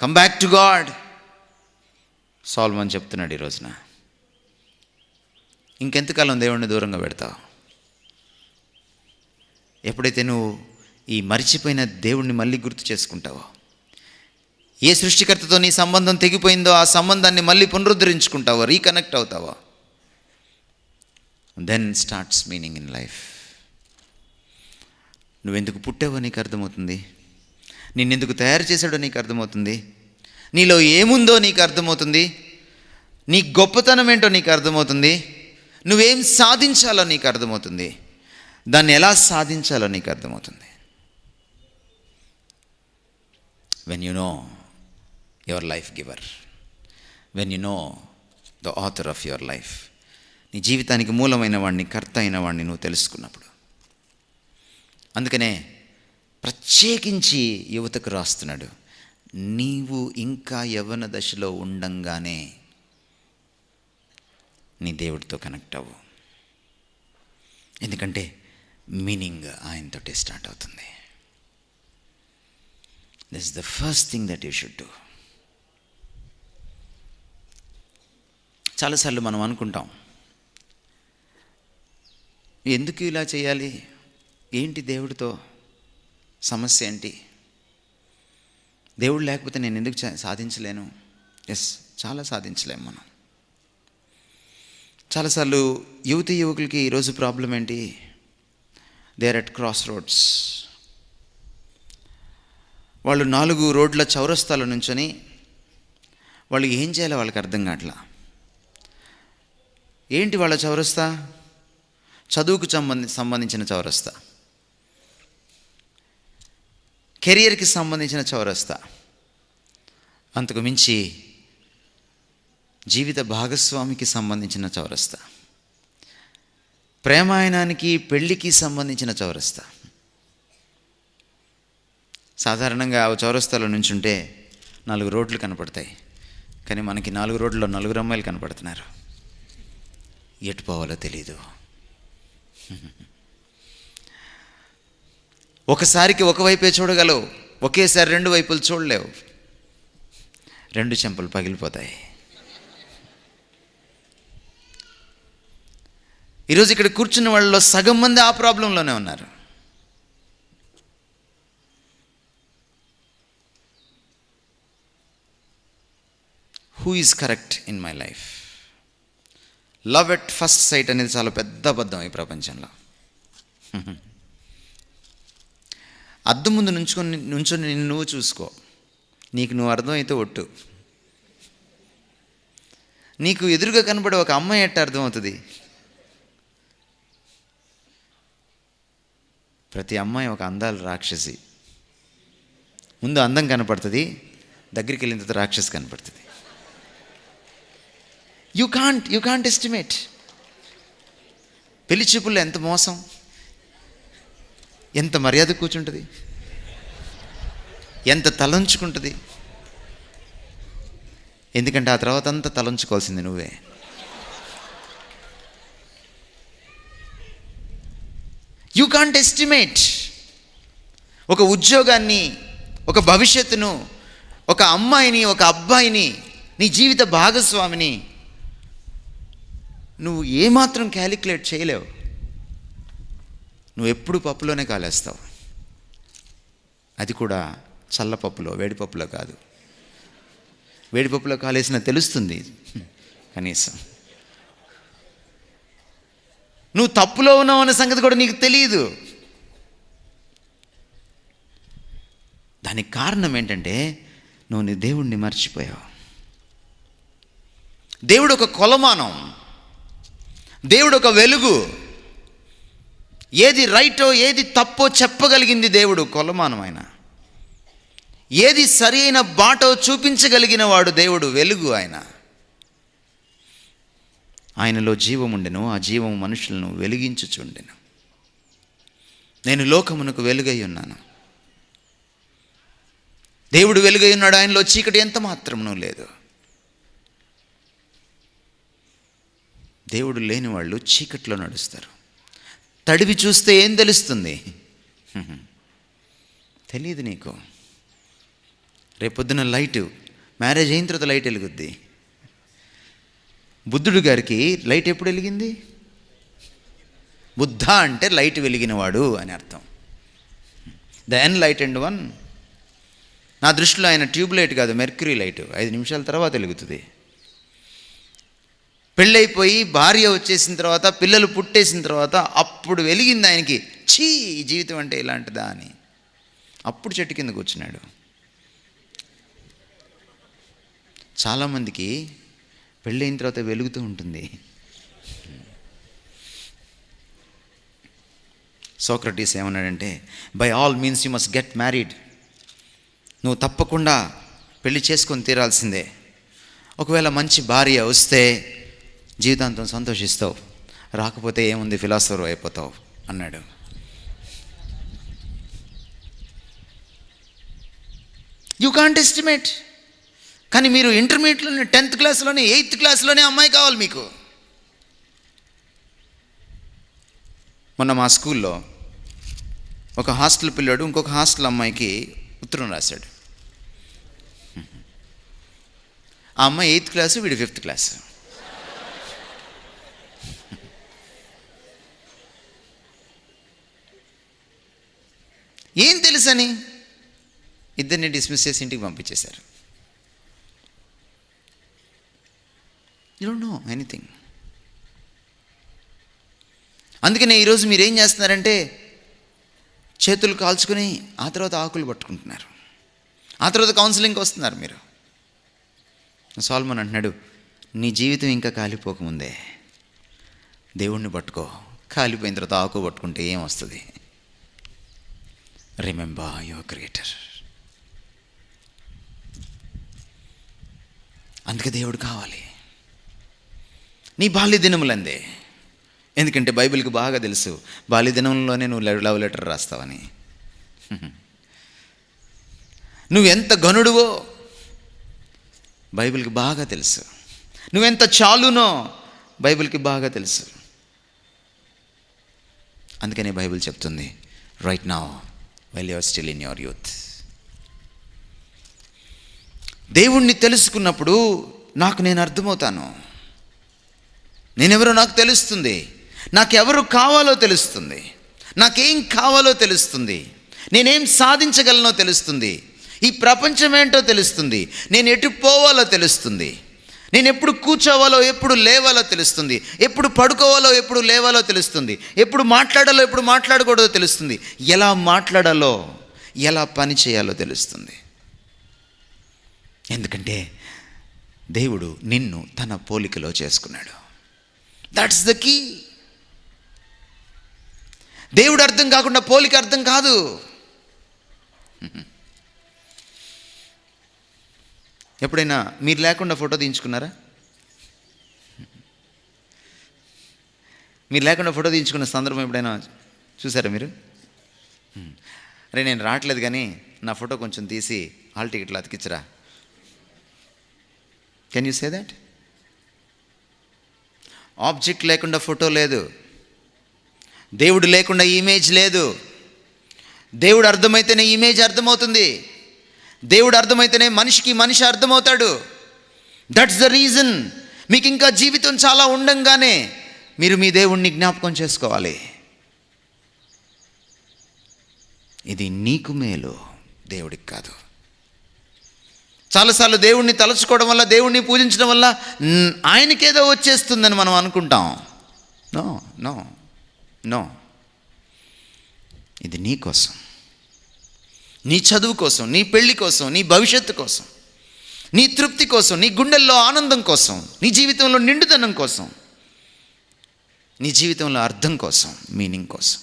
come back to God. Solomon చెప్తున్నాడు ఈ రోజున. ఇంకెంతకాలం దేవుణ్ణి దూరంగా పెడతావు? ఎప్పుడైతే నువ్వు ఈ మరిచిపోయిన దేవుణ్ణి మళ్ళీ గుర్తు చేసుకుంటావో, ఏ సృష్టికర్తతో నీ సంబంధం తెగిపోయిందో ఆ సంబంధాన్ని మళ్ళీ పునరుద్ధరించుకుంటావో, రీకనెక్ట్ అవుతావో, then starts meaning in life. నువ్వెందుకు పుట్టావో నీకు అర్థమవుతుంది. నిన్నెందుకు తయారు చేశాడో నీకు అర్థమవుతుంది. నీలో ఏముందో నీకు అర్థమవుతుంది. నీ గొప్పతనం ఏంటో నీకు అర్థమవుతుంది. నువ్వేం సాధించాలో నీకు అర్థమవుతుంది. దాన్ని ఎలా సాధించాలో నీకు అర్థమవుతుంది. When you know your life giver, when you know the author of your life, నీ జీవితానికి మూలమైన వాడిని, కర్త అయిన వాడిని నువ్వు తెలుసుకున్నప్పుడు. అందుకనే ప్రత్యేకించి యువతకు రాస్తున్నాడు, నీవు ఇంకా యవ్వన దశలో ఉండంగానే నీ దేవుడితో కనెక్ట్ అవ్వు. ఎందుకంటే మీనింగ్ ఆయనతోటే స్టార్ట్ అవుతుంది. This is the first thing that you should do. చాలాసార్లు మనం అనుకుంటాం, ఎందుకు ఇలా చేయాలి, ఏంటి దేవుడితో సమస్య ఏంటి, దేవుడు లేకపోతే నేను ఎందుకు సాధించలేను. ఎస్, చాలా సాధించలేము మనం. చాలాసార్లు యువకులకి ఈరోజు ప్రాబ్లం ఏంటి, they are at crossroads. వాళ్ళు 4 రోడ్ల చౌరస్తాలో నుంచొని వాళ్ళు ఏం చేయాలో వాళ్ళకి అర్థం కావట్లా. ఏంటి వాళ్ళ చౌరస్తా? చదువుకు సంబంధించిన చౌరస్తా, కెరియర్కి సంబంధించిన చౌరస్తా, అంతకు మించి జీవిత భాగస్వామికి సంబంధించిన చౌరస్తా, ప్రేమాయణానికి పెళ్ళికి సంబంధించిన చౌరస్తా. సాధారణంగా ఆ చౌరస్తాలో నుంచుంటే 4 రోడ్లు కనపడతాయి, కానీ మనకి 4 రోడ్లలో 4 అమ్మాయిలు కనపడుతున్నారు. ఎటు పోవాలో తెలీదు. ఒకసారికి ఒకవైపే చూడగలవు, ఒకేసారి 2 వైపులు చూడలేవు. 2 చెంపలు పగిలిపోతాయి. ఈరోజు ఇక్కడ కూర్చున్న వాళ్ళలో సగం మంది ఆ ప్రాబ్లంలోనే ఉన్నారు. Who is correct in my life? Love at first sight అనేది చాలా పెద్ద అబద్ధం ఈ ప్రపంచంలో. అద్దం ముందు నుంచొని నిన్ను నువ్వు చూసుకో. నీకు నువ్వు అర్థమైతే ఒట్టు. నీకు ఎదురుగా కనబడే ఒక అమ్మాయి ఎట్ట అర్థమవుతుంది? ప్రతి అమ్మాయి ఒక అందాల రాక్షసి. ముందు అందం కనపడుతుంది, దగ్గరికి వెళ్ళిన తర్వాత రాక్షసి కనపడుతుంది. You can't estimate. పెళ్లి చూపుల్లో ఎంత మోసం, ఎంత మర్యాద కూర్చుంటుంది, ఎంత తలంచుకుంటుంది. ఎందుకంటే ఆ తర్వాత అంతా తలంచుకోవాల్సింది నువ్వే. You can't estimate. ఒక ఉద్యోగాన్ని, ఒక భవిష్యత్తును, ఒక అమ్మాయిని, ఒక అబ్బాయిని, నీ జీవిత భాగస్వామిని నువ్వు ఏమాత్రం క్యాలిక్యులేట్ చేయలేవు. నువ్వు ఎప్పుడు పప్పులోనే కాలేస్తావు. అది కూడా చల్లపప్పులో, వేడిపప్పులో కాదు. వేడిపప్పులో కాలేసిన తెలుస్తుంది కనీసం. నువ్వు తప్పులో ఉన్నావు అనే సంగతి కూడా నీకు తెలియదు. దానికి కారణం ఏంటంటే నువ్వు నీ దేవుణ్ణి మర్చిపోయావు. దేవుడు ఒక కొలమానం, దేవుడు ఒక వెలుగు. ఏది రైటో ఏది తప్పో చెప్పగలిగింది దేవుడు కొలమానం. ఆయన ఏది సరి అయిన బాటో చూపించగలిగిన వాడు దేవుడు, వెలుగు. ఆయనలో జీవం ఉండెను, ఆ జీవం మనుషులను వెలిగించుచుండెను. నేను లోకమునకు వెలుగై ఉన్నాను. దేవుడు వెలుగై ఉన్నాడు, ఆయనలో చీకటి ఎంత మాత్రమునూ లేదు. దేవుడు లేని వాళ్ళు చీకట్లో నడుస్తారు. తడివి చూస్తే ఏం తెలుస్తుంది? తెలియదు నీకు. రేపొద్దున లైటు, మ్యారేజ్ అయిన తర్వాత లైట్ వెలుగుద్ది. బుద్ధుడు గారికి లైట్ ఎప్పుడు వెలిగింది? బుద్ధ అంటే లైట్ వెలిగినవాడు అని అర్థం. The enlightened one. నా దృష్టిలో ఆయన ట్యూబ్ లైట్ కాదు, మెర్క్యూరీ లైట్. 5 నిమిషాల తర్వాత వెలుగుతుంది. పెళ్ళైపోయి భార్య వచ్చేసిన తర్వాత, పిల్లలు పుట్టేసిన తర్వాత అప్పుడు వెలిగింది ఆయనకి. ఛీ, ఈ జీవితం అంటే ఇలాంటిదా అని. అప్పుడు చెట్టు కింద కూర్చున్నాడు. చాలామందికి పెళ్ళైన తర్వాత వెలుగుతూ ఉంటుంది. సోక్రటీస్ ఏమన్నాడంటే, by all means you must get married. నువ్వు తప్పకుండా పెళ్లి చేసుకొని తీరాల్సిందే. ఒకవేళ మంచి భార్య వస్తే జీవితాంతం సంతోషిస్తావు, రాకపోతే ఏముంది, ఫిలాసఫర్ అయిపోతావు అన్నాడు. You can't estimate. కానీ మీరు ఇంటర్మీడియట్లోనే, 10th క్లాస్లోనే, 8th క్లాస్లోనే అమ్మాయి కావాలి మీకు. మొన్న మా స్కూల్లో ఒక హాస్టల్ పిల్లాడు ఇంకొక హాస్టల్ అమ్మాయికి ఉత్తరం రాశాడు. ఆ అమ్మాయి 8th క్లాసు, వీడు 5th క్లాసు. ఏం తెలుసని ఇద్దరిని డిస్మిస్ చేసి ఇంటికి పంపించేశారు. You don't know anything. అందుకనే ఈరోజు మీరు ఏం చేస్తున్నారంటే, చేతులు కాల్చుకొని ఆ తర్వాత ఆకులు పట్టుకుంటున్నారు, ఆ తర్వాత కౌన్సిలింగ్కి వస్తున్నారు మీరు. సాల్మన్ అంటున్నాడు, నీ జీవితం ఇంకా కాలిపోకముందే దేవుణ్ణి పట్టుకో. కాలిపోయిన తర్వాత ఆకు పట్టుకుంటే ఏం వస్తుంది? Remember your creator. అందుకే దేవుడు కావాలి నీ బాల్య దినములందే. ఎందుకంటే బైబిల్కి బాగా తెలుసు, బాల్య దినంలోనే నువ్వు లవ్ లెటర్ రాస్తావని. నువ్వెంత గనుడువో బైబిల్కి బాగా తెలుసు. నువ్వెంత చాలునో బైబిల్కి బాగా తెలుసు. అందుకనే బైబిల్ చెప్తుంది, right now while you are still in your youth. దేవుణ్ణి తెలుసుకున్నప్పుడు నాకు నేను అర్థమవుతాను. నేనెవరో నాకు తెలుస్తుంది, నాకెవరు కావాలో తెలుస్తుంది, నాకేం కావాలో తెలుస్తుంది, నేనేం సాధించగలనో తెలుస్తుంది, ఈ ప్రపంచం ఏంటో తెలుస్తుంది, నేను ఎటు పోవాలో తెలుస్తుంది, నేను ఎప్పుడు కూర్చోవాలో ఎప్పుడు లేవాలో తెలుస్తుంది, ఎప్పుడు పడుకోవాలో ఎప్పుడు లేవాలో తెలుస్తుంది, ఎప్పుడు మాట్లాడాలో ఎప్పుడు మాట్లాడకూడదో తెలుస్తుంది, ఎలా మాట్లాడాలో ఎలా పని చేయాలో తెలుస్తుంది. ఎందుకంటే దేవుడు నిన్ను తన పోలికలో చేసుకున్నాడు. That's the key. దేవుడు అర్థం కాకుండా పోలిక అర్థం కాదు. ఎప్పుడైనా మీరు లేకుండా ఫోటో తీయించుకున్నారా? మీరు లేకుండా ఫోటో తీయించుకున్న సందర్భం ఎప్పుడైనా చూసారా మీరు? అరే నేను రావట్లేదు కానీ నా ఫోటో కొంచెం తీసి హాల్ టికెట్లు అతికించరా. Can you say that? Object లేకుండా ఫోటో లేదు, దేవుడు లేకుండా ఇమేజ్ లేదు. దేవుడు అర్థమైతేనే ఇమేజ్ అర్థమవుతుంది, దేవుడు అర్థమైతేనే మనిషికి మనిషి అర్థమవుతాడు. That's the reason. మీకు ఇంకా జీవితం చాలా ఉండంగానే మీరు మీ దేవుణ్ణి జ్ఞాపకం చేసుకోవాలి. ఇది నీకు మేలు, దేవుడికి కాదు. చాలాసార్లు దేవుణ్ణి తలుచుకోవడం వల్ల, దేవుణ్ణి పూజించడం వల్ల ఆయనకేదో వచ్చేస్తుందని మనం అనుకుంటాం. No no no. ఇది నీ కోసం, నీ చదువు కోసం, నీ పెళ్లి కోసం, నీ భవిష్యత్తు కోసం, నీ తృప్తి కోసం, నీ గుండెల్లో ఆనందం కోసం, నీ జీవితంలో నిండుదనం కోసం, నీ జీవితంలో అర్థం కోసం, మీనింగ్ కోసం.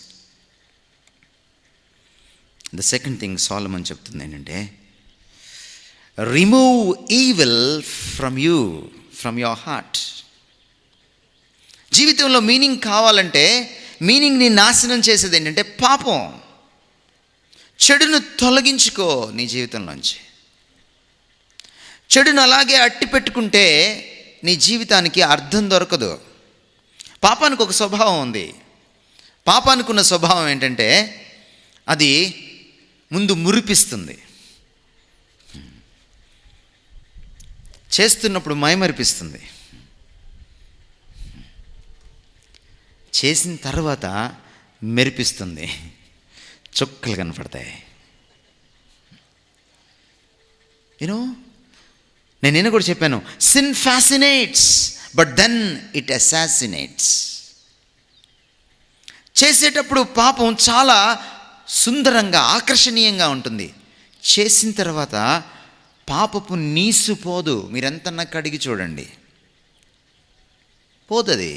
ద సెకండ్ థింగ్ సోలమన్ చెప్తుంది ఏంటంటే, remove evil from you, from your heart. జీవితంలో మీనింగ్ కావాలంటే, మీనింగ్ని నాశనం చేసేది ఏంటంటే పాపం. చెడును తొలగించుకో నీ జీవితంలోంచి. చెడును అలాగే అట్టి పెట్టుకుంటే నీ జీవితానికి అర్థం దొరకదు. పాపానికి ఒక స్వభావం ఉంది. పాపానికి ఉన్న స్వభావం ఏంటంటే అది ముందు మురిపిస్తుంది, చేస్తున్నప్పుడు మైమరిపిస్తుంది, చేసిన తర్వాత మెరిపిస్తుంది, చుక్కలు కనపడతాయి. యూనో, నేను కూడా చెప్పాను, sin fascinates but then it assassinates. చేసేటప్పుడు పాపం చాలా సుందరంగా ఆకర్షణీయంగా ఉంటుంది. చేసిన తర్వాత పాపపు నీసు పోదు. మీరెంతన్నా కడిగి చూడండి, పోతుంది.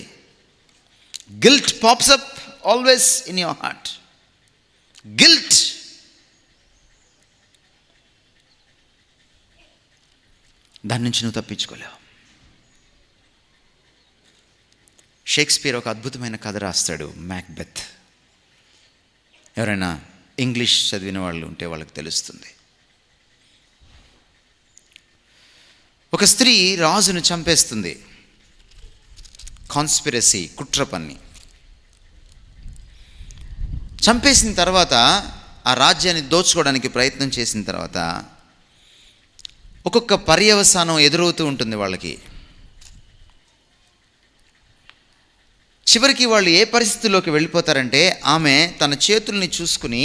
Guilt pops up always in your heart. Guilt. దాని నుంచి నువ్వు తప్పించుకోలేవు. షేక్స్పియర్ ఒక అద్భుతమైన కథ రాస్తాడు, మ్యాక్బెత్. ఎవరైనా ఇంగ్లీష్ చదివిన వాళ్ళు ఉంటే వాళ్ళకి తెలుస్తుంది. ఒక స్త్రీ రాజును చంపేస్తుంది, కాన్స్పిరసీ, కుట్ర పన్ని. చంపేసిన తర్వాత ఆ రాజ్యాన్ని దోచుకోవడానికి ప్రయత్నం చేసిన తర్వాత ఒక్కొక్క పర్యవసానం ఎదురవుతూ ఉంటుంది వాళ్ళకి. చివరికి వాళ్ళు ఏ పరిస్థితుల్లోకి వెళ్ళిపోతారంటే, ఆమె తన చేతుల్ని చూసుకుని,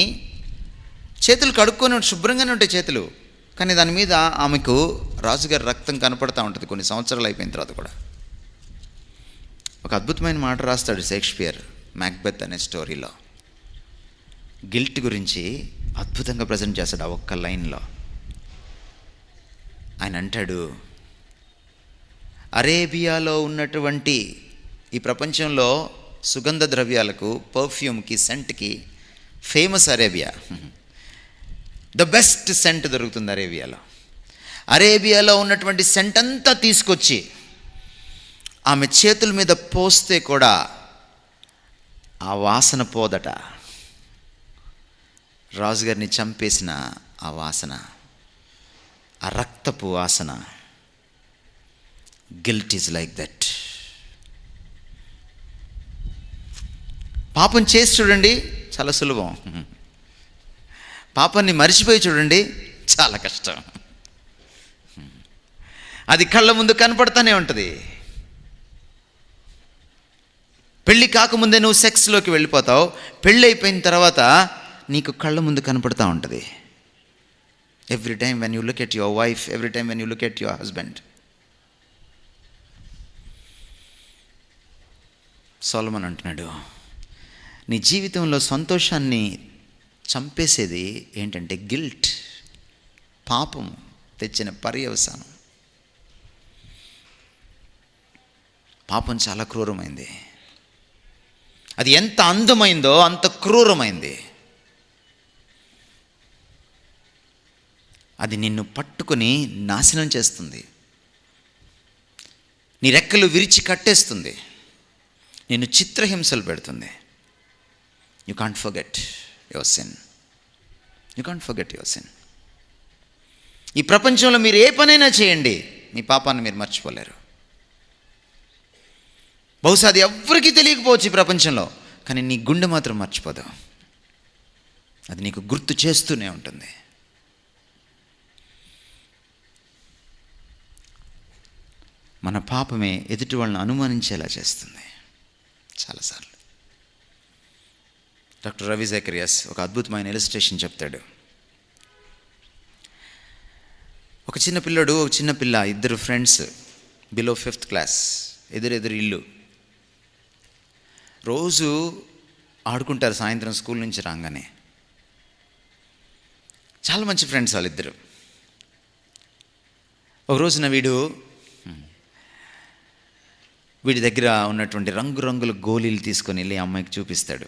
చేతులు కడుక్కొని శుభ్రంగానే ఉంటాయి చేతులు, కానీ దాని మీద ఆమెకు రాజుగారి రక్తం కనపడుతూ ఉంటుంది కొన్ని సంవత్సరాలు అయిపోయిన తర్వాత కూడా. ఒక అద్భుతమైన మాట రాస్తాడు షేక్స్పియర్ మ్యాక్బెత్ అనే స్టోరీలో. గిల్ట్ గురించి అద్భుతంగా ప్రజెంట్ చేస్తాడు ఆ ఒక్క లైన్లో. ఆయన అంటాడు, అరేబియాలో ఉన్నటువంటి ఈ ప్రపంచంలో సుగంధ ద్రవ్యాలకు, పర్ఫ్యూమ్కి, సెంట్కి famous Arabia. The best scent దొరుకుతుంది అరేబియాలో. అరేబియాలో ఉన్నటువంటి సెంట్ అంతా తీసుకొచ్చి ఆమె చేతుల మీద పోస్తే కూడా ఆ వాసన పోదట. రాజుగారిని చంపేసిన ఆ వాసన, ఆ రక్తపు వాసన. Guilt is like that. పాపం చేసి చూడండి, చాలా సులభం. పాపాన్ని మరిచిపోయి చూడండి, చాలా కష్టం. అది కళ్ళ ముందు కనపడుతూనే ఉంటుంది. పెళ్ళి కాకముందే నువ్వు సెక్స్లోకి వెళ్ళిపోతావు, పెళ్ళి అయిపోయిన తర్వాత నీకు కళ్ళ ముందు కనపడుతూ ఉంటుంది. Every time when you look at your wife, every time when you look at your husband. Solomon అంటున్నాడు, నీ జీవితంలో సంతోషాన్ని చంపేసేది ఏంటంటే గిల్ట్, పాపం తెచ్చిన పర్యవసానం. పాపం చాలా క్రూరమైంది. అది ఎంత అందమైందో అంత క్రూరమైంది. అది నిన్ను పట్టుకొని నాశనం చేస్తుంది. నీ రెక్కలు విరిచి కట్టేస్తుంది, నిన్ను చిత్రహింసలు పెడుతుంది. You can't forget your sin. You can't forget your sin. ఈ ప్రపంచంలో మీరు ఏ పనైనా చేయండి, మీ పాపాన్ని మీరు మర్చిపోలేరు. బహుశా అది ఎవ్వరికీ తెలియకపోవచ్చు ఈ ప్రపంచంలో, కానీ నీ గుండె మాత్రం మర్చిపోదు. అది నీకు గుర్తు చేస్తూనే ఉంటుంది. మన పాపమే ఎదుటి వాళ్ళని అనుమానించేలా చేస్తుంది చాలాసార్లు. డాక్టర్ రవి జకరియాస్ ఒక అద్భుతమైన ఇలస్ట్రేషన్ చెప్తాడు. ఒక చిన్న పిల్లడు, ఒక చిన్న పిల్ల, ఇద్దరు ఫ్రెండ్స్, బిలో 5th క్లాస్, ఎదురెదురు ఇల్లు. రోజు ఆడుకుంటారు సాయంత్రం స్కూల్ నుంచి రాగానే. చాలా మంచి ఫ్రెండ్స్ వాళ్ళిద్దరు. ఒక రోజున వీడి దగ్గర ఉన్నటువంటి రంగురంగుల గోళీలు తీసుకొని వెళ్ళి అమ్మాయికి చూపిస్తాడు.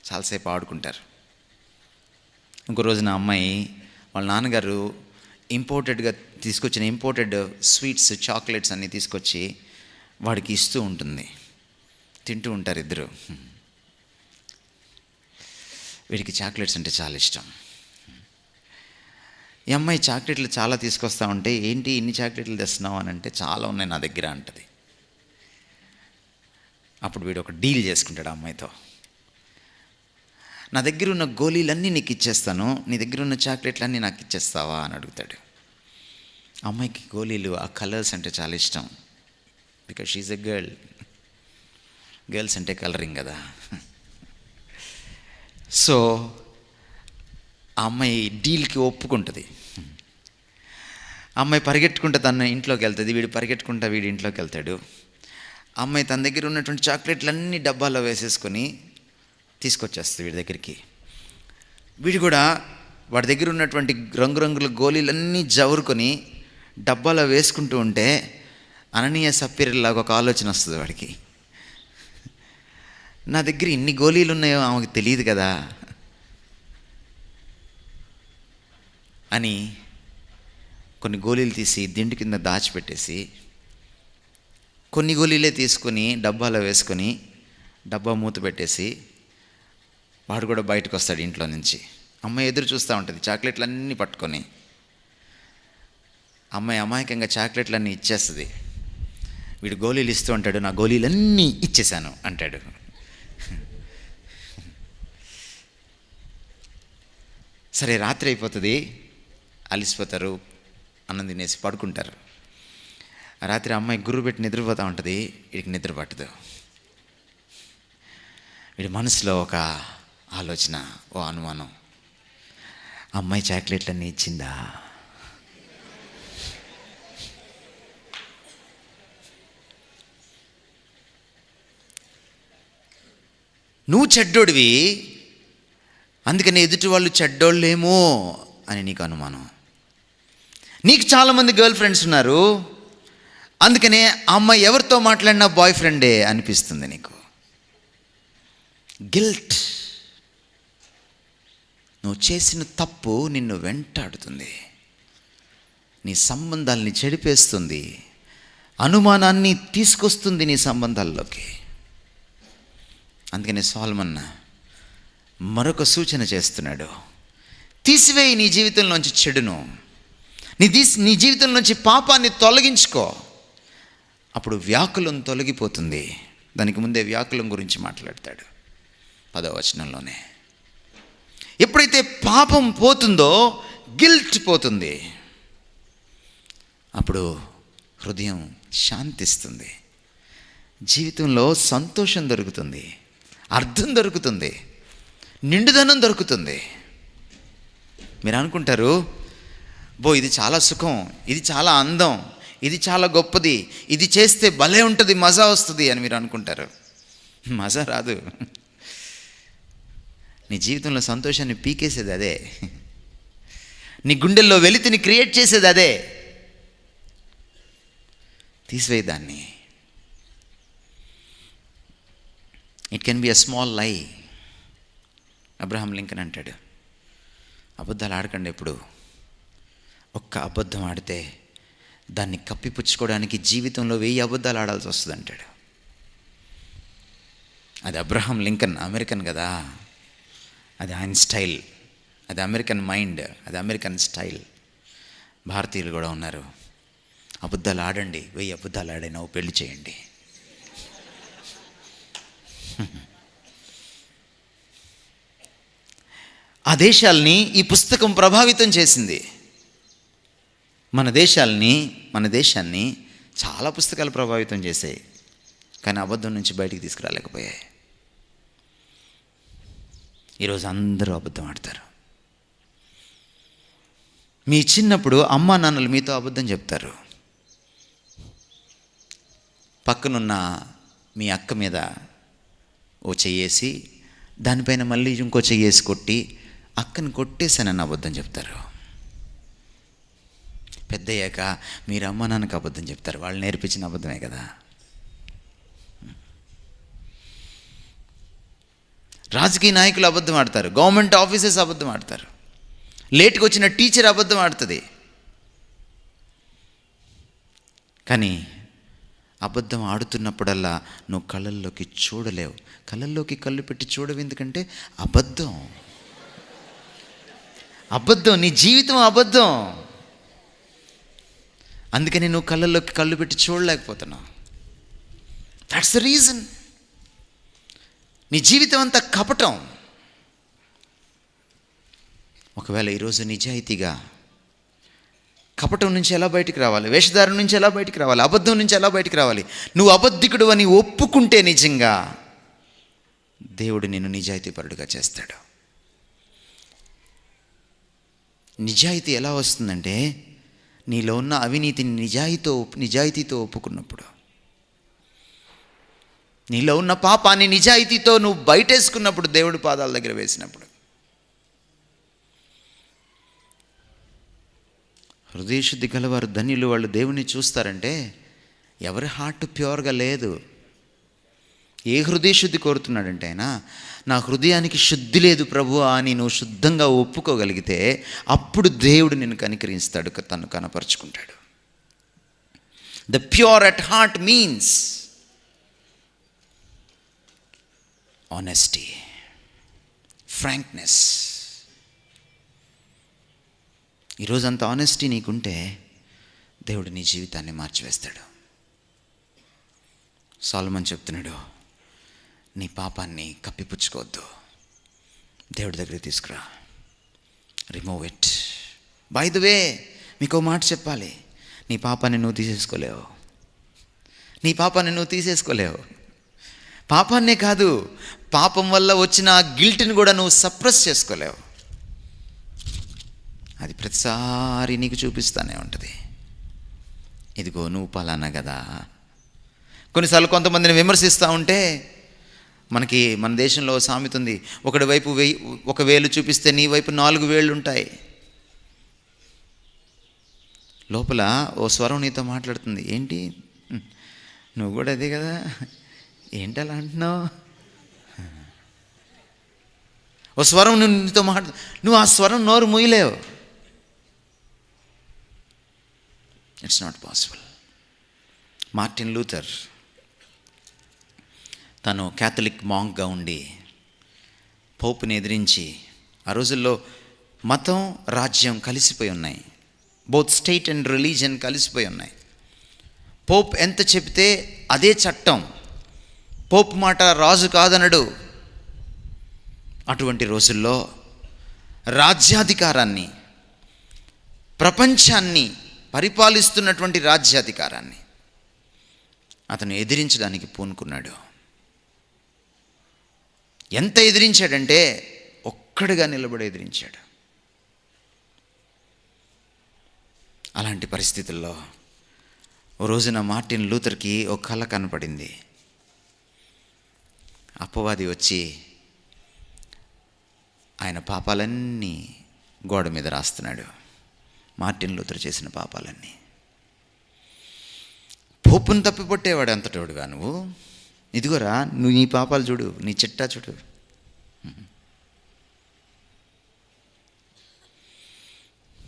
చాలాసేపు ఆడుకుంటారు. ఇంకో రోజున అమ్మాయి వాళ్ళ నాన్నగారు ఇంపోర్టెడ్గా తీసుకొచ్చిన ఇంపోర్టెడ్ స్వీట్స్, చాక్లెట్స్ అన్నీ తీసుకొచ్చి వాడికి ఇస్తూ ఉంటుంది. తింటూ ఉంటారు ఇద్దరు. వీడికి చాక్లెట్స్ అంటే చాలా ఇష్టం. ఈ అమ్మాయి చాక్లెట్లు చాలా తీసుకొస్తా ఉంటే, ఏంటి ఇన్ని చాక్లెట్లు తెస్తున్నావు అని అంటే, చాలా ఉన్నాయి నా దగ్గర అంటది. అప్పుడు వీడు ఒక డీల్ చేసుకుంటాడు ఆ అమ్మాయితో. నా దగ్గర ఉన్న గోళీలన్నీ నీకు ఇచ్చేస్తాను, నీ దగ్గర ఉన్న చాక్లెట్లన్నీ నాకు ఇచ్చేస్తావా అని అడుగుతాడు. అమ్మాయికి గోళీలు, ఆ కలర్స్ అంటే చాలా ఇష్టం. బికాజ్ షీఈ్ ఎ గర్ల్స్ అంటే కలరింగ్ కదా. సో ఆ అమ్మాయి డీల్కి ఒప్పుకుంటుంది. అమ్మాయి పరిగెట్టుకుంటూ తన ఇంట్లోకి వెళ్తుంది, వీడు పరిగెట్టుకుంటా వీడి ఇంట్లోకి వెళ్తాడు. అమ్మాయి తన దగ్గర ఉన్నటువంటి చాక్లెట్లన్నీ డబ్బాలో వేసేసుకొని తీసుకొచ్చేస్తుంది వీడి దగ్గరికి. వీడు కూడా వాడి దగ్గర ఉన్నటువంటి రంగురంగుల గోళీలన్నీ జవురుకొని డబ్బాలో వేసుకుంటూ ఉంటే అననీయ సప్పీరలాగా ఒక ఆలోచన వస్తుంది వాడికి. నా దగ్గర ఇన్ని గోళీలు ఉన్నాయో ఆమెకు తెలియదు కదా అని కొన్ని గోళీలు తీసి దిండు కింద దాచిపెట్టేసి, కొన్ని గోళీలే తీసుకొని డబ్బాలో వేసుకొని డబ్బా మూత పెట్టేసి వాడు కూడా బయటకు వస్తాడు ఇంట్లో నుంచి. అమ్మాయి ఎదురు చూస్తూ ఉంటుంది చాక్లెట్లన్నీ పట్టుకొని. అమ్మాయి అమాయకంగా చాక్లెట్లన్నీ ఇచ్చేస్తుంది. వీడు గోళీలు ఇస్తూ ఉంటాడు, నా గోళీలన్నీ ఇచ్చేశాను అంటాడు. సరే, రాత్రి అయిపోతుంది, అలిసిపోతారు, అన్నం తినేసి పడుకుంటారు. రాత్రి అమ్మాయి గుర్రు పెట్టి నిద్రపోతూ ఉంటుంది, వీడికి నిద్ర పట్టదు. వీడి మనసులో ఒక ఆలోచన, ఓ అనుమానం, అమ్మాయి చాక్లెట్లన్నీ ఇచ్చిందా? నువ్వు చెడ్డోడివి, అందుకని ఎదుటి వాళ్ళు చెడ్డోళ్ళేమో అని నీకు అనుమానం. నీకు చాలామంది గర్ల్ ఫ్రెండ్స్ ఉన్నారు, అందుకనే ఆ అమ్మాయి ఎవరితో మాట్లాడినా బాయ్ ఫ్రెండే అనిపిస్తుంది నీకు. గిల్ట్. నువ్వు చేసిన తప్పు నిన్ను వెంటాడుతుంది, నీ సంబంధాలని చెడిపేస్తుంది, అనుమానాన్ని తీసుకొస్తుంది నీ సంబంధాల్లోకి. అందుకనే సొలొమన్ మరొక సూచన చేస్తున్నాడు, తీసివేయి నీ జీవితంలోంచి చెడును, నీ జీవితంలోంచి పాపాన్ని తొలగించుకో, అప్పుడు వ్యాకులం తొలగిపోతుంది. దానికి ముందే వ్యాకులం గురించి మాట్లాడతాడు 10వ వచనంలోనే. ఎప్పుడైతే పాపం పోతుందో గిల్ట్ పోతుంది, అప్పుడు హృదయం శాంతిస్తుంది, జీవితంలో సంతోషం దొరుకుతుంది, అర్థం దొరుకుతుంది, నిండుదనం దొరుకుతుంది. మీరు అనుకుంటారు, ఇది చాలా సుఖం, ఇది చాలా అందం, ఇది చాలా గొప్పది, ఇది చేస్తే భలే ఉంటుంది, మజా వస్తుంది అని మీరు అనుకుంటారు. మజా రాదు. నీ జీవితంలో సంతోషాన్ని పీకేసేది అదే, నీ గుండెల్లో వెలితిని క్రియేట్ చేసేది అదే. తీసివేయి దాన్ని. It can be a small లై. అబ్రహాం లింకన్ అంటాడు, అబద్ధాలు ఆడకండి ఎప్పుడు. ఒక్క అబద్ధం ఆడితే దాన్ని కప్పిపుచ్చుకోవడానికి జీవితంలో 1000 అబద్ధాలు ఆడాల్సి వస్తుంది అంటాడు. అది అబ్రహాం లింకన్, అమెరికన్ కదా, అది ఆయన స్టైల్, అది అమెరికన్ మైండ్, అది అమెరికన్ స్టైల్. భారతీయులు కూడా ఉన్నారు, అబద్ధాలు ఆడండి, 1000 అబద్ధాలు ఆడి నవ్వు పెళ్లి చేయండి. ఆ దేశాల్ని ఈ పుస్తకం ప్రభావితం చేసింది. మన దేశాన్ని చాలా పుస్తకాలు ప్రభావితం చేశాయి, కానీ అబద్ధం నుంచి బయటికి తీసుకురాలేకపోయాయి. ఈరోజు అందరూ అబద్ధం ఆడతారు. మీ చిన్నప్పుడు అమ్మా నాన్నలు మీతో అబద్ధం చెప్తారు. పక్కనున్న మీ అక్క మీద ఓ చెయ్యేసి దానిపైన మళ్ళీ ఇంకో చెయ్యేసి కొట్టి అక్కని కొట్టేశానని అబద్ధం చెప్తారు. పెద్దయ్యాక మీరు అమ్మ నాన్నకి అబద్ధం చెప్తారు, వాళ్ళు నేర్పించిన అబద్ధమే కదా. రాజకీయ నాయకులు అబద్ధం ఆడతారు, గవర్నమెంట్ ఆఫీసర్స్ అబద్ధం ఆడతారు, లేట్కి వచ్చిన టీచర్ అబద్ధం ఆడుతుంది. కానీ అబద్ధం ఆడుతున్నప్పుడల్లా నువ్వు కళ్ళల్లోకి చూడలేవు. కళ్ళల్లోకి కళ్ళు పెట్టి చూడవు, ఎందుకంటే అబద్ధం. అబద్ధం, నీ జీవితం అబద్ధం. అందుకని నువ్వు కళ్ళల్లోకి కళ్ళు పెట్టి చూడలేకపోతున్నావు. That's the reason. నీ జీవితం అంతా కపటం. ఒకవేళ ఈరోజు నిజాయితీగా కపటం నుంచి ఎలా బయటికి రావాలి, వేషధారం నుంచి ఎలా బయటికి రావాలి, అబద్ధం నుంచి ఎలా బయటికి రావాలి, నువ్వు అబద్ధికుడు అని ఒప్పుకుంటే నిజంగా దేవుడు నిన్ను నిజాయితీపరుడుగా చేస్తాడు. నిజాయితీ ఎలా వస్తుందంటే, నీలో ఉన్న అవినీతిని నిజాయితీతో ఒప్పుకున్నప్పుడు, నీలో ఉన్న పాపాన్ని నిజాయితీతో నువ్వు బయటేసుకున్నప్పుడు, దేవుడి పాదాల దగ్గర వేసినప్పుడు. హృదయశుద్ధి గలవారు ధన్యులు, వాళ్ళు దేవుని చూస్తారంటే ఎవరి హార్ట్ ప్యూర్గా లేదు. ఏ హృదయశుద్ధి కోరుతున్నాడంటే ఆయన, నా హృదయానికి శుద్ధి లేదు ప్రభువా అని నువ్వు శుద్ధంగా ఒప్పుకోగలిగితే అప్పుడు దేవుడు నిన్ను కనికరిస్తాడు, తను కనపరుచుకుంటాడు. The pure at heart means honesty, frankness. ఈరోజు అంత ఆనెస్టీ నీకుంటే దేవుడు నీ జీవితాన్ని మార్చివేస్తాడు. సొలొమోను చెప్తున్నాడు, నీ పాపాన్ని కప్పిపుచ్చుకోవద్దు, దేవుడి దగ్గరికి తీసుకురా, remove it. By the way, మీకు మాట చెప్పాలి, నీ పాపాన్ని నువ్వు తీసేసుకోలేవు. నీ పాపాన్ని నువ్వు తీసేసుకోలేవు. పాపాన్నే కాదు, పాపం వల్ల వచ్చిన ఆ గిల్ట్ని కూడా నువ్వు సప్రెస్ చేసుకోలేవు. అది ప్రతిసారి నీకు చూపిస్తూనే ఉంటుంది, ఇదిగో నువ్వు పలానా కదా. కొన్నిసార్లు కొంతమందిని విమర్శిస్తూ ఉంటే, మన దేశంలో సామెత ఉంది, ఒకడి వైపు 1,000 చూపిస్తే నీ వైపు 4 వేళ్ళు ఉంటాయి. లోపల ఓ స్వరం నీతో మాట్లాడుతుంది, ఏంటి నువ్వు కూడా అదే కదా, ఏంటి అలా అంటున్నావు. ఓ స్వరం నీతో నువ్వు ఆ స్వరం నోరు మూయలేవు. It's not possible. Martin Luther తను క్యాథలిక్ మాంక్గా ఉండి పోపుని ఎదిరించి, ఆ రోజుల్లో మతం రాజ్యం కలిసిపోయి ఉన్నాయి, బోత్ స్టేట్ అండ్ రిలీజియన్ కలిసిపోయి ఉన్నాయి. పోప్ ఎంత చెప్తే అదే చట్టం, పోప్ మాట రాజు కాదనడు. అటువంటి రోజుల్లో రాజ్యాధికారాన్ని, ప్రపంచాన్ని పరిపాలిస్తున్నటువంటి రాజ్యాధికారాన్ని అతను ఎదిరించడానికి పూనుకున్నాడు. ఎంత ఎదిరించాడంటే ఒక్కడిగా నిలబడి ఎదిరించాడు. అలాంటి పరిస్థితుల్లో ఓ రోజున మార్టిన్ లూథర్కి ఒక కల కనపడింది. అపవాది వచ్చి ఆయన పాపాలన్నీ గోడ మీద రాస్తున్నాడు, మార్టిన్ లూథర్ చేసిన పాపాలన్నీ. పోపును తప్పిపట్టేవాడు అంతటోడుగా నువ్వు, ఇదిగోరా నువ్వు నీ పాపాలు చూడు, నీ చిట్టా చూడు.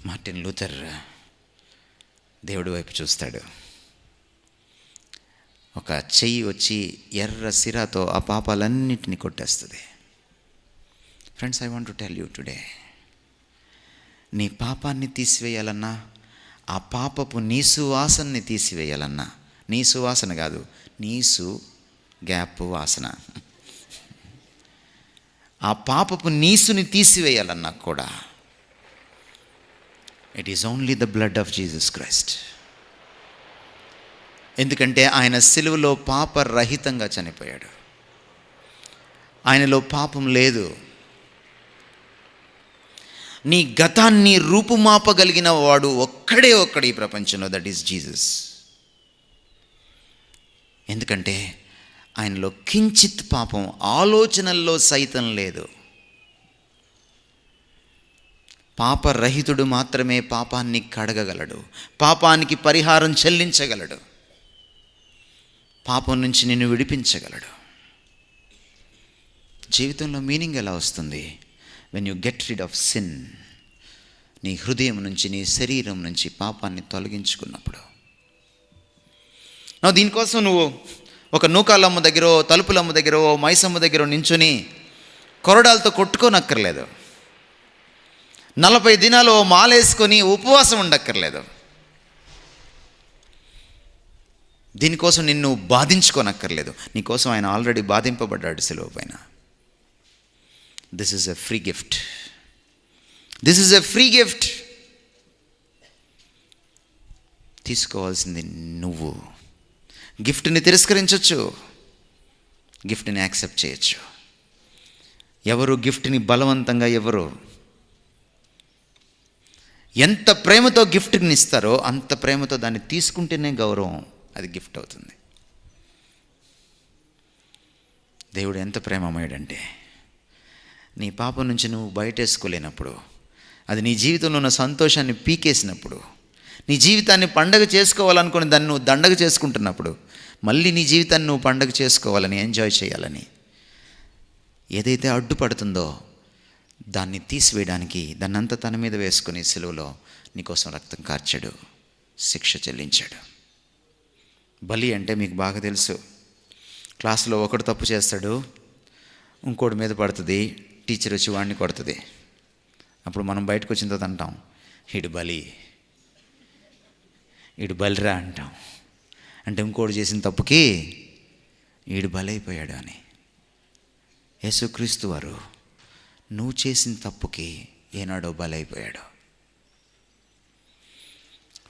మార్టిన్ లూథర్ దేవుడి వైపు చూస్తాడు. ఒక చెయ్యి వచ్చి ఎర్ర సిరాతో ఆ పాపాలన్నిటిని కొట్టేస్తుంది. Friends, I want to tell you today, నీ పాపాన్ని తీసివేయాలన్నా, ఆ పాపపు నీసు వాసనని తీసివేయాలన్నా, నీసు వాసన కాదు, నీసు గ్యాప్ వాసన, ఆ పాపపు నీసుని తీసివేయాలన్నా కూడా it is only the blood of Jesus Christ. ఎందుకంటే ఆయన సిలువలో పాపరహితంగా చనిపోయాడు, ఆయనలో పాపం లేదు. నీ గతాన్ని రూపుమాపగలిగిన వాడు ఒక్కడే ఈ ప్రపంచంలో, దట్ ఈస్ జీసస్. ఎందుకంటే ఆయనలో కించిత్ పాపం ఆలోచనల్లో సైతం లేదు. పాపరహితుడు మాత్రమే పాపాన్ని కడగగలడు, పాపానికి పరిహారం చెల్లించగలడు, పాపం నుంచి నిన్ను విడిపించగలడు. జీవితంలో మీనింగ్ ఎలా వస్తుంది? When you get rid of sin. నీ హృదయం నుంచి, నీ శరీరం నుంచి పాపాన్ని తొలగించుకున్నప్పుడు. దీనికోసం నువ్వు ఒక నూకాలమ్మ దగ్గర, తలుపులమ్మ దగ్గర, మైసమ్మ దగ్గర నించుని కొరడాలతో కొట్టుకోనక్కర్లేదు. 40 దినాలు ఓ మాలేసుకొని ఉపవాసం ఉండక్కర్లేదు. దీనికోసం నిన్ను బాధించుకోనక్కర్లేదు. నీకోసం ఆయన ఆల్రెడీ బాధింపబడ్డాడు సిలువ పైన. This is a free gift. This is a free gift. తీసుకోవాల్సింది నువ్వు. గిఫ్ట్ని తిరస్కరించవచ్చు, గిఫ్ట్ని యాక్సెప్ట్ చేయొచ్చు. ఎవరు గిఫ్ట్ని బలవంతంగా ఎవరు ఎంత ప్రేమతో గిఫ్ట్ని ఇస్తారో అంత ప్రేమతో దాన్ని తీసుకుంటేనే గౌరవం, అది గిఫ్ట్ అవుతుంది. దేవుడు ఎంత ప్రేమమయుడంటే, నీ పాపం నుంచి నువ్వు బయటేసుకోలేనప్పుడు, అది నీ జీవితంలో ఉన్న సంతోషాన్ని పీకేసినప్పుడు, నీ జీవితాన్ని పండగ చేసుకోవాలనుకుని దాన్ని నువ్వు దండగ చేసుకుంటున్నప్పుడు, మళ్ళీ నీ జీవితాన్ని నువ్వు పండగ చేసుకోవాలని, ఎంజాయ్ చేయాలని ఏదైతే అడ్డుపడుతుందో దాన్ని తీసివేయడానికి దాన్నంతా తన మీద వేసుకుని సిలువలో నీకోసం రక్తం కార్చాడు, శిక్ష చెల్లించాడు. బలి అంటే మీకు బాగా తెలుసు. క్లాసులో ఒకడు తప్పు చేస్తాడు, ఇంకోటి మీద పడుతుంది, టీచర్ వచ్చి వాడిని కొడుతుంది. అప్పుడు మనం బయటకు వచ్చిన తర్వాత అంటాం, ఈడు బలిరా అంటాం. అంటే ఇంకోటి చేసిన తప్పుకి ఈడు బలైపోయాడు అని. యేసుక్రీస్తు వారు నువ్వు చేసిన తప్పుకి ఏనాడో బలైపోయాడు.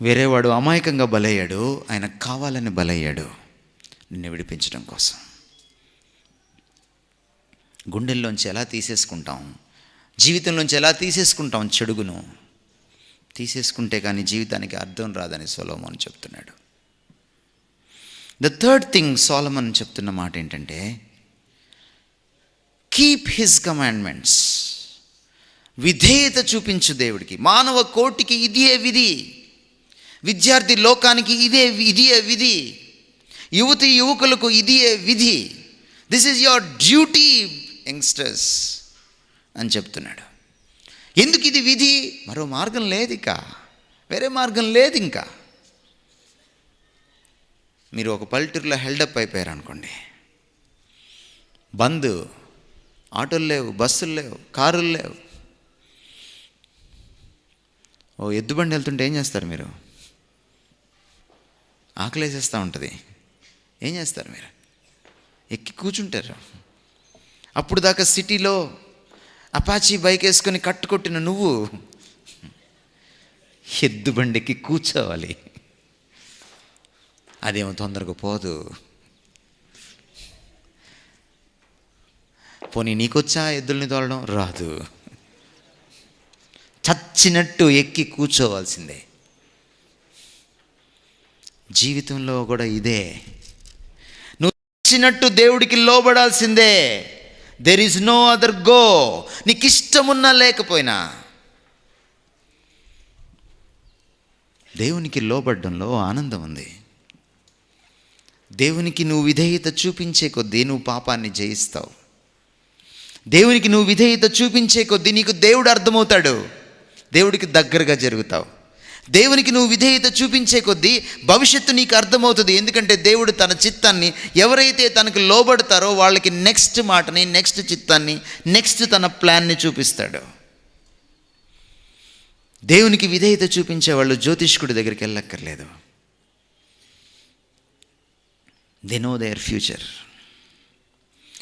వేరేవాడు అమాయకంగా బలయ్యాడు, ఆయన కావాలని బలయ్యాడు నిన్ను విడిపించడం కోసం. గుండెల్లోంచి ఎలా తీసేసుకుంటాం, జీవితంలోంచి ఎలా తీసేసుకుంటాం చెడుగును. తీసేసుకుంటే కానీ జీవితానికి అర్థం రాదని సొలొమోను చెప్తున్నాడు. ద థర్డ్ థింగ్ సొలొమోను చెప్తున్న మాట ఏంటంటే, కీప్ హిజ్ కమాండ్మెంట్స్. విధేయత చూపించు దేవుడికి. మానవ కోటికి ఇదే విధి, విద్యార్థి లోకానికి ఇదే విధి, యువతి యువకులకు ఇదే విధి. This is your duty youngsters అని చెప్తున్నాడు. ఎందుకు ఇది విధి? మరో మార్గం లేదు, ఇక వేరే మార్గం లేదు. ఇంకా మీరు ఒక పల్లెటూరులో హెల్డప్ అయిపోయారు అనుకోండి, బంద్, ఆటోలు లేవు, బస్సులు లేవు, కారులు లేవు. ఓ ఎద్దుబండి వెళ్తుంటే ఏం చేస్తారు మీరు? ఆకలేసేస్తూ ఉంటుంది. ఏం చేస్తారు మీరు? ఎక్కి కూర్చుంటారు. అప్పుడు దాకా సిటీలో అపాచీ బైక్ వేసుకొని కట్టుకొట్టిన నువ్వు ఎద్దుబండికి కూర్చోవాలి. అదేమో తొందరగా పోదు. పోనీ నీకొచ్చా ఎద్దుల్ని తోలడం? రాదు. చచ్చినట్టు ఎక్కి కూర్చోవాల్సిందే. జీవితంలో కూడా ఇదే. నువ్వు చచ్చినట్టు దేవుడికి లోబడాల్సిందే. There is no other go. నీకు ఇష్టమున్నా లేకపోయినా దేవునికి లోబడ్డంలో ఆనందం ఉంది. దేవునికి నువ్వు విధేయత చూపించే కొద్దీ నువ్వు పాపాన్ని జయిస్తావు. దేవునికి నువ్వు విధేయత చూపించే కొద్దీ నీకు దేవుడు అర్థమవుతాడు, దేవుడికి దగ్గరగా జరుగుతావు. దేవునికి నువ్వు విధేయత చూపించే కొద్దీ భవిష్యత్తు నీకు అర్థమవుతుంది. ఎందుకంటే దేవుడు తన చిత్తాన్ని ఎవరైతే తనకు లోబడతారో వాళ్ళకి నెక్స్ట్ మాటని, నెక్స్ట్ చిత్తాన్ని, నెక్స్ట్ తన ప్లాన్ని చూపిస్తాడు. దేవునికి విధేయత చూపించే వాళ్ళు జ్యోతిష్కుడి దగ్గరికి వెళ్ళక్కర్లేదు. They know their future.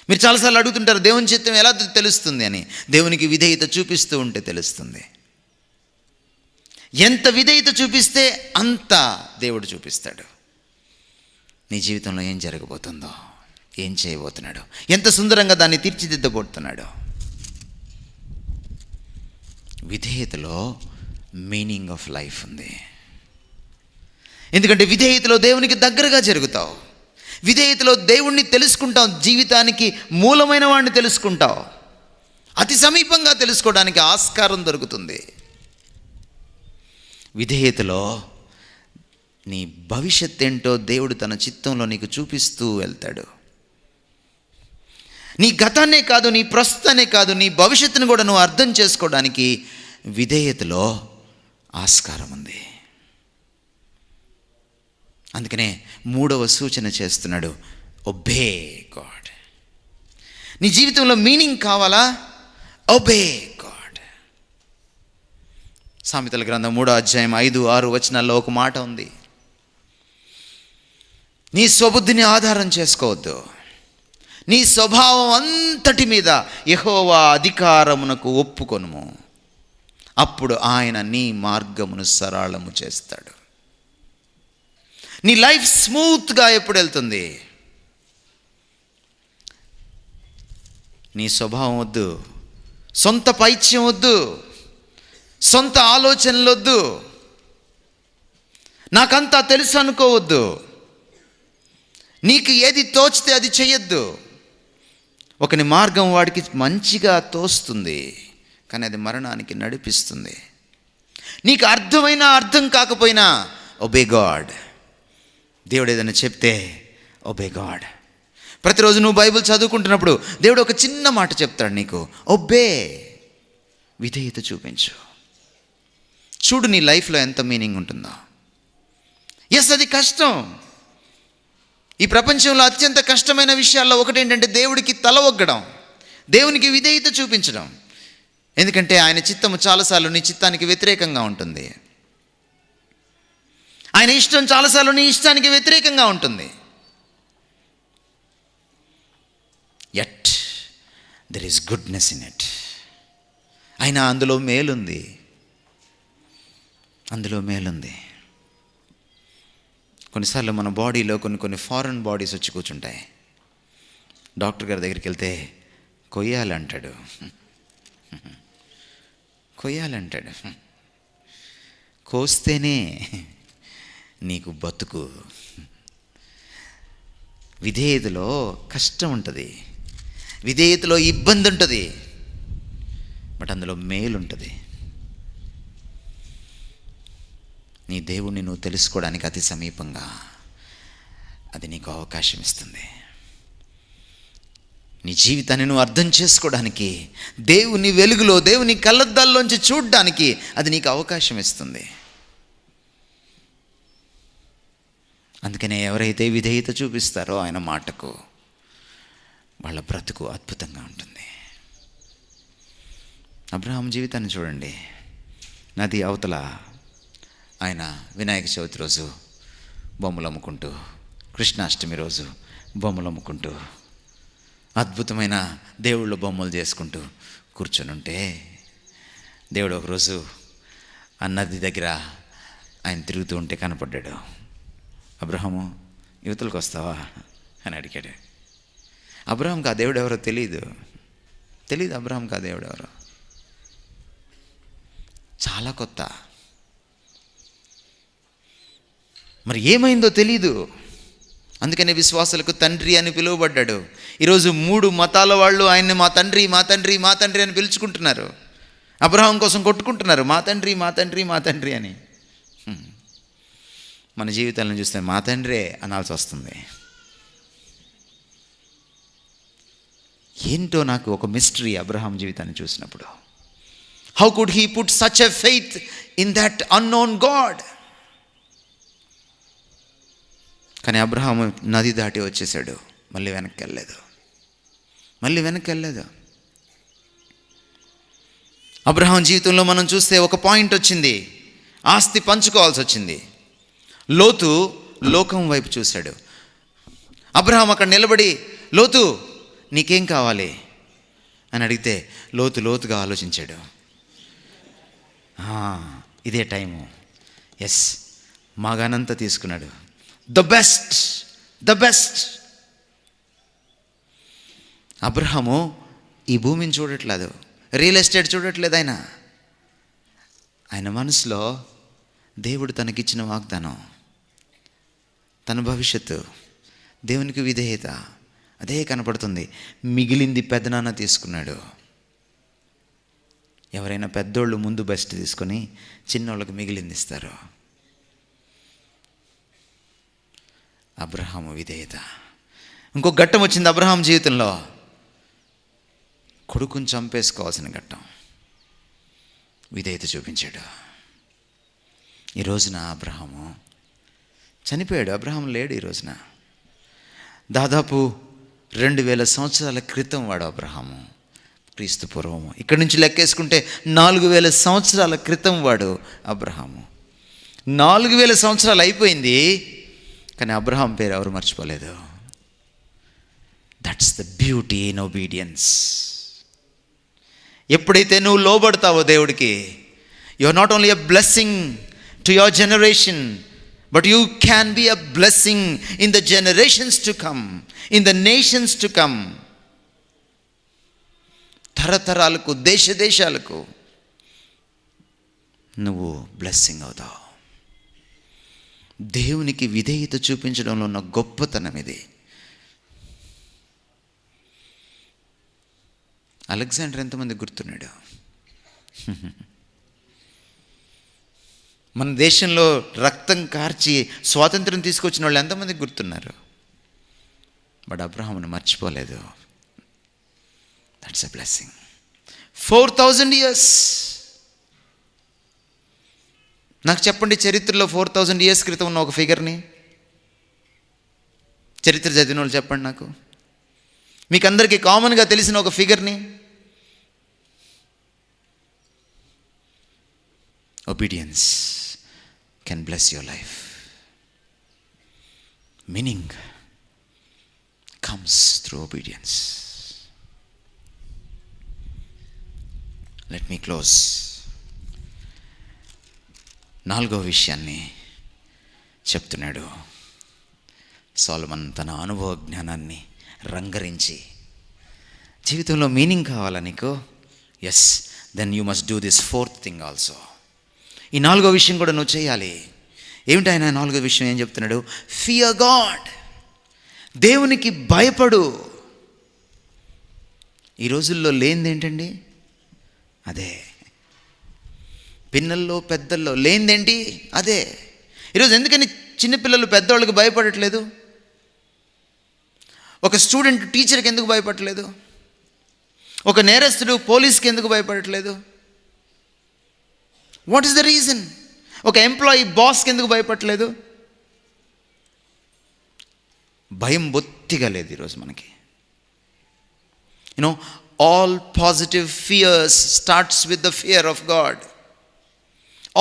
మీరు చాలాసార్లు అడుగుతుంటారు, దేవుని చిత్తం ఎలా తెలుస్తుంది అని. దేవునికి విధేయత చూపిస్తూ ఉంటే తెలుస్తుంది. ఎంత విధేయత చూపిస్తే అంత దేవుడు చూపిస్తాడు. నీ జీవితంలో ఏం జరగబోతుందో, ఏం చేయబోతున్నాడు, ఎంత సుందరంగా దాన్ని తీర్చిదిద్దబోతున్నాడు. విధేయతలో మీనింగ్ ఆఫ్ లైఫ్ ఉంది. ఎందుకంటే విధేయతలో దేవునికి దగ్గరగా జరుగుతావు. విధేయతలో దేవుణ్ణి తెలుసుకుంటావు. జీవితానికి మూలమైన వాడిని తెలుసుకుంటావు. అతి సమీపంగా తెలుసుకోవడానికి ఆస్కారం దొరుకుతుంది. విధేయతలో నీ భవిష్యత్ ఏంటో దేవుడు తన చిత్తంలో నీకు చూపిస్తూ వెళ్తాడు. నీ గతాన్నే కాదు, నీ ప్రస్తుతాన్నే కాదు, నీ భవిష్యత్తును కూడా నువ్వు అర్థం చేసుకోవడానికి విధేయతలో ఆస్కారం ఉంది. అందుకనే 3వ సూచన చేస్తున్నాడు, ఒబే గాడ్. నీ జీవితంలో మీనింగ్ కావాలా? Obey God. సామెతల గ్రంథం 3వ అధ్యాయం 5-6 వచనాల్లో ఒక మాట ఉంది. నీ స్వబుద్ధిని ఆధారం చేసుకోవద్దు, నీ స్వభావం అంతటి మీద యెహోవా అధికారమునకు ఒప్పుకొనుము, అప్పుడు ఆయన నీ మార్గమును సరళము చేస్తాడు. నీ లైఫ్ స్మూత్గా ఎప్పుడు వెళ్తుంది? నీ స్వభావం వద్దు, సొంత పైత్యం వద్దు, సొంత ఆలోచనలు వద్దు, నాకంతా తెలుసు అనుకోవద్దు, నీకు ఏది తోచితే అది చెయ్యొద్దు. ఒకని మార్గం వాడికి మంచిగా తోస్తుంది, కానీ అది మరణానికి నడిపిస్తుంది. నీకు అర్థమైనా అర్థం కాకపోయినా ఒబే గాడ్. దేవుడు ఏదైనా చెప్తే ఒబే గాడ్. ప్రతిరోజు నువ్వు బైబిల్ చదువుకుంటున్నప్పుడు దేవుడు ఒక చిన్న మాట చెప్తాడు నీకు, ఒబే, విధేయత చూపించు. చూడు నీ లైఫ్లో ఎంత మీనింగ్ ఉంటుందో. ఎస్, అది కష్టం. ఈ ప్రపంచంలో అత్యంత కష్టమైన విషయాల్లో ఒకటి ఏంటంటే దేవుడికి తల ఒగ్గడం, దేవునికి విధేయత చూపించడం. ఎందుకంటే ఆయన చిత్తము చాలాసార్లు నీ చిత్తానికి వ్యతిరేకంగా ఉంటుంది, ఆయన ఇష్టం చాలాసార్లు నీ ఇష్టానికి వ్యతిరేకంగా ఉంటుంది. Yet there is goodness in it. అయినా అందులో మేలుంది, అందులో మేలుంది. కొన్నిసార్లు మన బాడీలో కొన్ని ఫారెన్ బాడీస్ వచ్చి కూర్చుంటాయి. డాక్టర్ గారి దగ్గరికి వెళ్తే కొయ్యాలంటాడు. కోస్తేనే నీకు బతుకు. విధేయతలో కష్టం ఉంటుంది, విధేయతలో ఇబ్బంది ఉంటుంది, బట్ అందులో మేలు ఉంటుంది. నీ దేవుణ్ణి నువ్వు తెలుసుకోవడానికి అతి సమీపంగా అది నీకు అవకాశం ఇస్తుంది. నీ జీవితాన్ని నువ్వు అర్థం చేసుకోవడానికి, దేవుని వెలుగులో, దేవుని కళ్ళద్దాల్లోంచి చూడడానికి అది నీకు అవకాశం ఇస్తుంది. అందుకనే ఎవరైతే విధేయత చూపిస్తారో ఆయన మాటకు, వాళ్ళ బ్రతుకు అద్భుతంగా ఉంటుంది. అబ్రహాం జీవితాన్ని చూడండి. నది అవతల ఆయన వినాయక చవితి రోజు బొమ్మలు అమ్ముకుంటూ, కృష్ణాష్టమి రోజు బొమ్మలు అమ్ముకుంటూ, అద్భుతమైన దేవుళ్ళ బొమ్మలు చేసుకుంటూ కూర్చొని ఉంటే, దేవుడు ఒకరోజు ఆ నది దగ్గర ఆయన తిరుగుతూ ఉంటే కనపడ్డాడు. అబ్రహాము, యువతలకు వస్తావా అని అడిగాడు. అబ్రహాంకి ఆ దేవుడు ఎవరో తెలియదు. అబ్రహాంకి ఆ దేవుడు ఎవరో చాలా కొత్త. మరి ఏమైందో తెలీదు. అందుకనే విశ్వాసులకు తండ్రి అని పిలువబడ్డాడు. ఈరోజు 3 మతాల వాళ్ళు ఆయన్ని మా తండ్రి, మా తండ్రి, మా తండ్రి అని పిలుచుకుంటున్నారు. అబ్రహాం కోసం కొట్టుకుంటున్నారు, మా తండ్రి, మా తండ్రి, మా తండ్రి అని. మన జీవితాలను చూస్తే మా తండ్రే అనాల్సి వస్తుంది. ఏంటో నాకు ఒక మిస్టరీ అబ్రహాం జీవితాన్ని చూసినప్పుడు. How could he put such a faith in that unknown God? కానీ అబ్రహాం నది దాటి వచ్చేసాడు, మళ్ళీ వెనక్కి వెళ్ళలేదు. అబ్రహాం జీవితంలో మనం చూస్తే ఒక పాయింట్ వచ్చింది, ఆస్తి పంచుకోవాల్సి వచ్చింది. లోతు లోకం వైపు చూశాడు. అబ్రహాం అక్కడ నిలబడి, లోతు నీకేం కావాలి అని అడిగితే లోతుగా ఆలోచించాడు. ఇదే టైము. ఎస్, మగానంతా తీసుకున్నాడు. The best. అబ్రహాము ఈ భూమిని చూడట్లేదు, రియల్ ఎస్టేట్ చూడట్లేదు. ఆయన మనసులో దేవుడు తనకిచ్చిన వాగ్దానం, తన భవిష్యత్తు, దేవునికి విధేయత అదే కనపడుతుంది. మిగిలింది పెద్దనాన్న తీసుకున్నాడు. ఎవరైనా పెద్దోళ్ళు ముందు బెస్ట్ తీసుకొని చిన్నోళ్ళకి మిగిలింది ఇస్తారు. అబ్రహాము విధేయత. ఇంకో ఘట్టం వచ్చింది అబ్రహాం జీవితంలో, కొడుకుని చంపేసుకోవాల్సిన ఘట్టం. విధేయత చూపించాడు. ఈ రోజున అబ్రహాము చనిపోయాడు. అబ్రహాం లేడు ఈ రోజున. దాదాపు 2000 సంవత్సరాల క్రితం వాడు అబ్రహాము. క్రీస్తు పూర్వము. ఇక్కడి నుంచి లెక్కేసుకుంటే 4000 సంవత్సరాల క్రితం వాడు అబ్రహాము. 4000 సంవత్సరాలు అయిపోయింది, కానీ అబ్రహాం పేరు ఎవరు మర్చిపోలేదు. That's the beauty in obedience. ఎప్పుడైతే నువ్వు లోబడతావో దేవుడికి, you are not only a blessing to your generation, but you can be a blessing in the generations to come, in the nations to come. తరతరాలకు, దేశ దేశాలకు నువ్వు బ్లెస్సింగ్ అవుతావు. దేవునికి విధేయత చూపించడంలో ఉన్న గొప్పతనం ఇది. అలెగ్జాండర్ ఎంతమంది గుర్తున్నాడు? మన దేశంలో రక్తం కార్చి స్వాతంత్రం తీసుకొచ్చిన వాళ్ళు ఎంతమంది గుర్తున్నారు? బట్ అబ్రహామును మర్చిపోలేదు. That's a blessing. 4000 years. నాకు చెప్పండి, చరిత్రలో 4000 years క్రితం ఉన్న ఒక ఫిగర్ని, చరిత్ర చదివిన వాళ్ళు చెప్పండి నాకు. మీకు అందరికీ కామన్గా తెలిసిన ఒక ఫిగర్ని. Obedience can bless your life. Meaning comes through obedience. Let me close. 4వ విషయాన్ని చెప్తున్నాడు సొలొమన్. తన అనుభవ జ్ఞానాన్ని రంగరించి, జీవితంలో మీనింగ్ కావాలా నీకు? Yes, then you must do this 4th thing also. ఈ 4వ విషయం కూడా నువ్వు చేయాలి. ఏమిటి ఆయన 4వ విషయం ఏం చెప్తున్నాడు? Fear God. దేవునికి భయపడు. ఈ రోజుల్లో లేనిది ఏంటండి? అదే. పిన్నల్లో పెద్దల్లో లేనిదేంటి? అదే. ఈరోజు ఎందుకని చిన్నపిల్లలు పెద్దవాళ్ళకి భయపడట్లేదు? ఒక స్టూడెంట్ టీచర్కి ఎందుకు భయపడట్లేదు? ఒక నేరస్తుడు పోలీస్కి ఎందుకు భయపడట్లేదు? What is the reason? ఒక ఎంప్లాయీ బాస్కి ఎందుకు భయపడట్లేదు? భయం బొత్తిగా లేదు ఈరోజు మనకి. You know, all positive fears starts with the fear of God.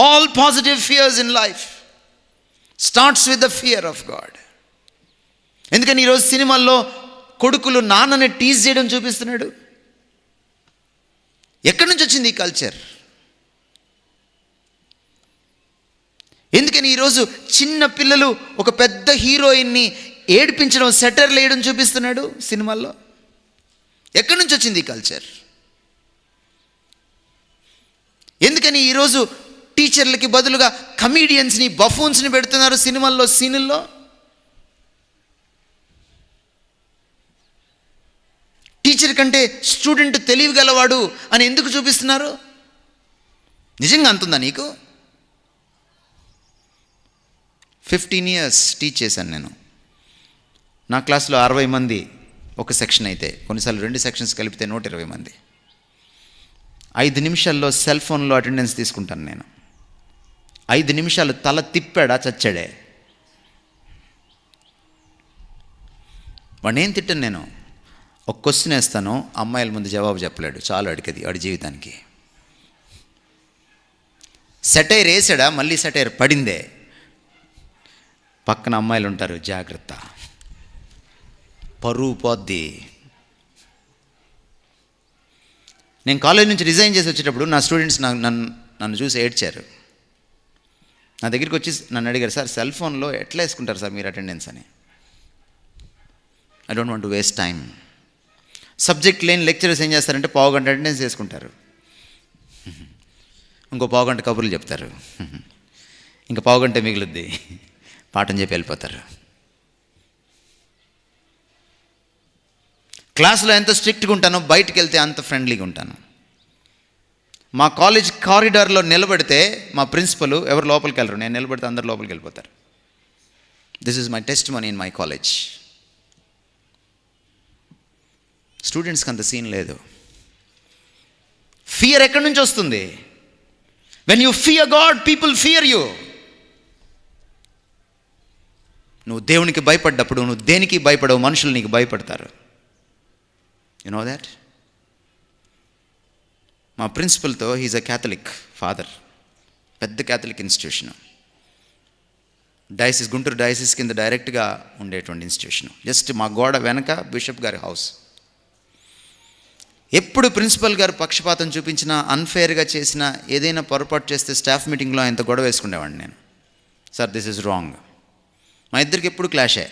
All positive fears in life starts with the fear of God. ఎందుకని ఈరోజు సినిమాల్లో కొడుకులు నాన్నని టీజ్ చేయడం చూపిస్తున్నాడు. ఎక్కడి నుంచి వచ్చింది ఈ కల్చర్? ఎందుకని ఈరోజు చిన్న పిల్లలు ఒక పెద్ద హీరోయిన్ని ఏడిపించడం, సెటర్లు వేయడం చూపిస్తున్నాడు సినిమాల్లో? ఎక్కడి నుంచి వచ్చింది ఈ కల్చర్? ఎందుకని ఈరోజు టీచర్లకి బదులుగా కమీడియన్స్ని, బఫూన్స్ని పెడుతున్నారు సినిమాల్లో, సీనుల్లో? టీచర్ కంటే స్టూడెంట్ తెలివిగలవాడు అని ఎందుకు చూపిస్తున్నారు? నిజంగా అంతుందా నీకు? 15 years టీచ్ చేశాను నేను. నా క్లాస్లో 60 మంది ఒక సెక్షన్ అయితే, కొన్నిసార్లు 2 సెక్షన్స్ కలిపితే 120 మంది. 5 నిమిషాల్లో సెల్ ఫోన్లో అటెండెన్స్ తీసుకుంటాను నేను. 5 నిమిషాలు తల తిప్పాడా చచ్చాడే. వాడిని ఏం తిట్టాను నేను? ఒక క్వశ్చన్ వేస్తాను, అమ్మాయిల ముందు జవాబు చెప్పలేడు, చాలు అడిగది వాడి జీవితానికి. సెటైర్ వేసాడా, మళ్ళీ సెటైర్ పడిందే. పక్కన అమ్మాయిలు ఉంటారు, జాగ్రత్త, పరువు పోద్ది. నేను కాలేజ్ నుంచి రిజైన్ చేసి వచ్చేటప్పుడు నా స్టూడెంట్స్ నన్ను చూసి ఏడ్చారు. నా దగ్గరికి వచ్చి నన్ను అడిగారు, సార్ సెల్ ఫోన్లో ఎట్లా వేసుకుంటారు సార్ మీరు అటెండెన్స్ అని. I don't want to waste time. Subject లేని లెక్చరర్స్ ఏం చేస్తారంటే 1/2 గంట అటెండెన్స్ వేసుకుంటారు, ఇంకో 1/2 గంట కబుర్లు చెప్తారు, ఇంకా 1/2 గంట మిగులుద్ది, పాఠం చెప్పి వెళ్ళిపోతారు. క్లాస్లో ఎంత స్ట్రిక్ట్గా ఉంటానో బయటికి వెళ్తే అంత ఫ్రెండ్లీగా ఉంటాను. మా కాలేజ్ కారిడార్లో నిలబడితే మా ప్రిన్సిపల్ ఎవరు లోపలికి వెళ్ళరు, నేను నిలబడితే అందరు లోపలికి వెళ్ళిపోతారు. This is my testimony in my college. స్టూడెంట్స్కి అంత సీన్ లేదు. ఫియర్ ఎక్కడి నుంచి వస్తుంది? When you fear God, people fear you. నువ్వు దేవునికి భయపడ్డప్పుడు నువ్వు దేనికి భయపడవు, మనుషులు నీకు భయపడతారు. You know that? మా ప్రిన్సిపల్తో హీజ్ అ క్యాథలిక్ ఫాదర్, పెద్ద Catholic institution, diocese, Guntur diocese కింద డైరెక్ట్గా ఉండేటువంటి ఇన్స్టిట్యూషను. జస్ట్ మా గోడ వెనక బిషప్ గారి హౌస్. ఎప్పుడు ప్రిన్సిపల్ గారు పక్షపాతం చూపించినా, అన్ఫేర్గా చేసినా, ఏదైనా పొరపాటు చేస్తే స్టాఫ్ మీటింగ్లో ఆయనతో గొడవ వేసుకునేవాడిని నేను. Sir this is wrong. మా ఇద్దరికి ఎప్పుడు క్లాషే.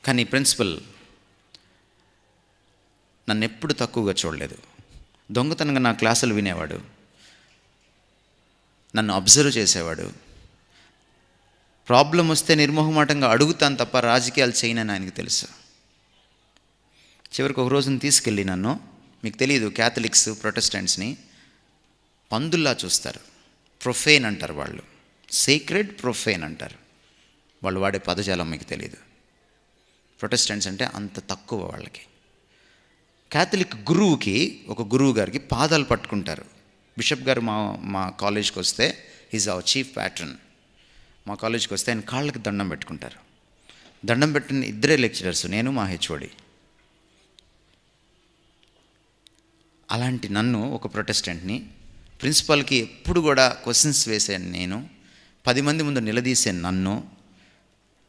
కానీ ప్రిన్సిపల్ నన్ను ఎప్పుడు తక్కువగా చూడలేదు. దొంగతనంగా నా క్లాసులు వినేవాడు, నన్ను అబ్జర్వ్ చేసేవాడు. ప్రాబ్లం వస్తే నిర్మోహమాటంగా అడుగుతాను తప్ప రాజకీయాలు చేయనని ఆయనకు తెలుసు. చివరికి ఒక రోజున తీసుకెళ్ళి నన్ను, మీకు తెలియదు క్యాథలిక్స్ ప్రొటెస్టెంట్స్ని పందుల్లా చూస్తారు. ప్రొఫేన్ అంటారు వాళ్ళు, సీక్రెడ్ ప్రొఫేన్ అంటారు. వాళ్ళు వాడే పదజాలం మీకు తెలియదు. ప్రొటెస్టెంట్స్ అంటే అంత తక్కువ వాళ్ళకి. క్యాథలిక్ గురువుకి, ఒక గురువు గారికి పాదాలు పట్టుకుంటారు. బిషప్ గారు మా కాలేజ్కి వస్తే, ఈజ్ అవర్ చీఫ్ ప్యాట్రన్, మా కాలేజ్కి వస్తే ఆయన కాళ్ళకి దండం పెట్టుకుంటారు. దండం పెట్టిన ఇద్దరే లెక్చరర్స్, నేను మా హెచ్ఓడి. అలాంటి నన్ను, ఒక ప్రొటెస్టెంట్ని, ప్రిన్సిపాల్కి ఎప్పుడు కూడా క్వశ్చన్స్ వేసాను నేను, 10 మంది ముందు నిలదీసే నన్ను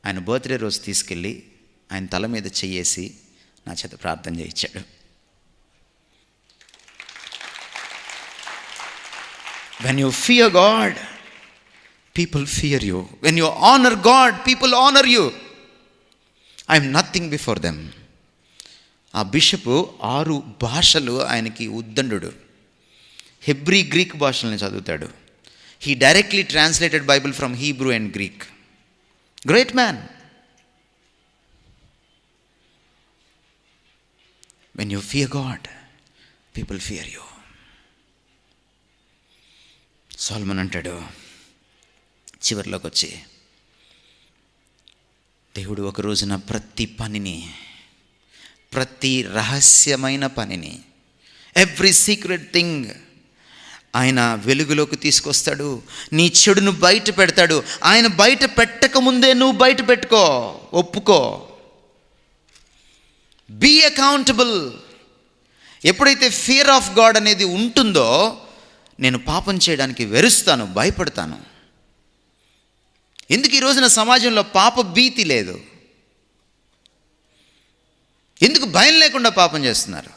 ఆయన బర్త్డే రోజు తీసుకెళ్ళి ఆయన తల మీద చెయ్యేసి నా చేత ప్రార్థన చేయించాడు. When you fear God, people fear you. When you honor God, people honor you. I am nothing before them. ఆ బిషపు 6 భాషలు ఆయనకి ఉద్దండు. హెబ్రీ, గ్రీక్ భాషల్ని చదువుతాడు. He directly translated Bible from Hebrew and Greek. Great man. When you fear God, people fear you. సొలొమన్ అంటాడు చివరిలోకి వచ్చి, దేవుడు ఒక రోజున ప్రతి పనిని, ప్రతి రహస్యమైన పనిని, ఎవ్రీ సీక్రెట్ థింగ్ ఆయన వెలుగులోకి తీసుకొస్తాడు. నీ చెడును బయట పెడతాడు. ఆయన బయట పెట్టక ముందే నువ్వు బయట పెట్టుకో, ఒప్పుకో. Be accountable. ఎప్పుడైతే ఫియర్ ఆఫ్ గాడ్ అనేది ఉంటుందో, నేను పాపం చేయడానికి వెరుస్తాను, భయపడతాను. ఎందుకు ఈ రోజున సమాజంలో పాప భీతి లేదు? ఎందుకు భయం లేకుండా పాపం చేస్తున్నారు?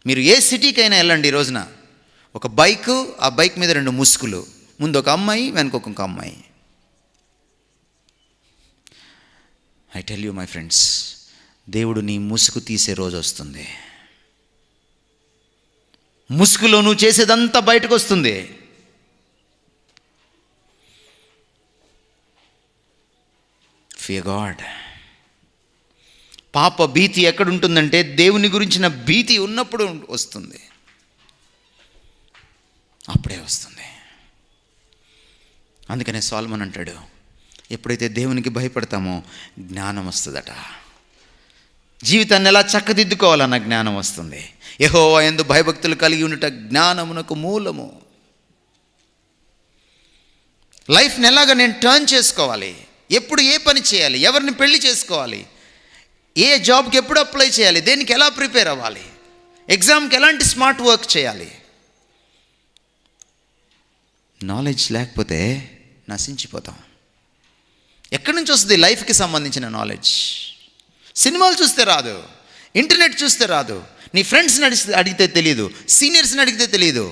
మీరు ఏ సిటీకైనా వెళ్ళండి, ఈ రోజున ఒక బైకు, ఆ బైక్ మీద 2 ముసుగులు, ముందు ఒక అమ్మాయి, వెనక ఒక అమ్మాయి. I tell you my friends, దేవుడు నీ ముసుగు తీసే రోజు వస్తుంది. ముసుగులో నువ్వు చేసేదంతా బయటకు వస్తుంది. Fear God. పాప భీతి ఎక్కడుంటుందంటే దేవుని గురించిన భీతి ఉన్నప్పుడు వస్తుంది, అప్పుడే వస్తుంది. అందుకనే సొలొమన్ అంటాడు, ఎప్పుడైతే దేవునికి భయపడతామో జ్ఞానం వస్తుందట. జీవితాన్ని ఎలా చక్కదిద్దుకోవాలన్న జ్ఞానం వస్తుంది. యెహోవా యందు భయభక్తులు కలిగి ఉండుట జ్ఞానమునకు మూలము. లైఫ్ని ఎలాగ నేను టర్న్ చేసుకోవాలి, ఎప్పుడు ఏ పని చేయాలి, ఎవరిని పెళ్లి చేసుకోవాలి, ఏ జాబ్కి ఎప్పుడు అప్లై చేయాలి, దేనికి ఎలా ప్రిపేర్ అవ్వాలి, ఎగ్జామ్కి ఎలాంటి స్మార్ట్ వర్క్ చేయాలి, నాలెడ్జ్ లేకపోతే నశించిపోతాం. ఎక్కడి నుంచి వస్తుంది లైఫ్కి సంబంధించిన నాలెడ్జ్? సినిమాలు చూస్తే రాదు, ఇంటర్నెట్ చూస్తే రాదు, నీ ఫ్రెండ్స్ని అడిగితే తెలియదు, సీనియర్స్ని అడిగితే తెలియదు.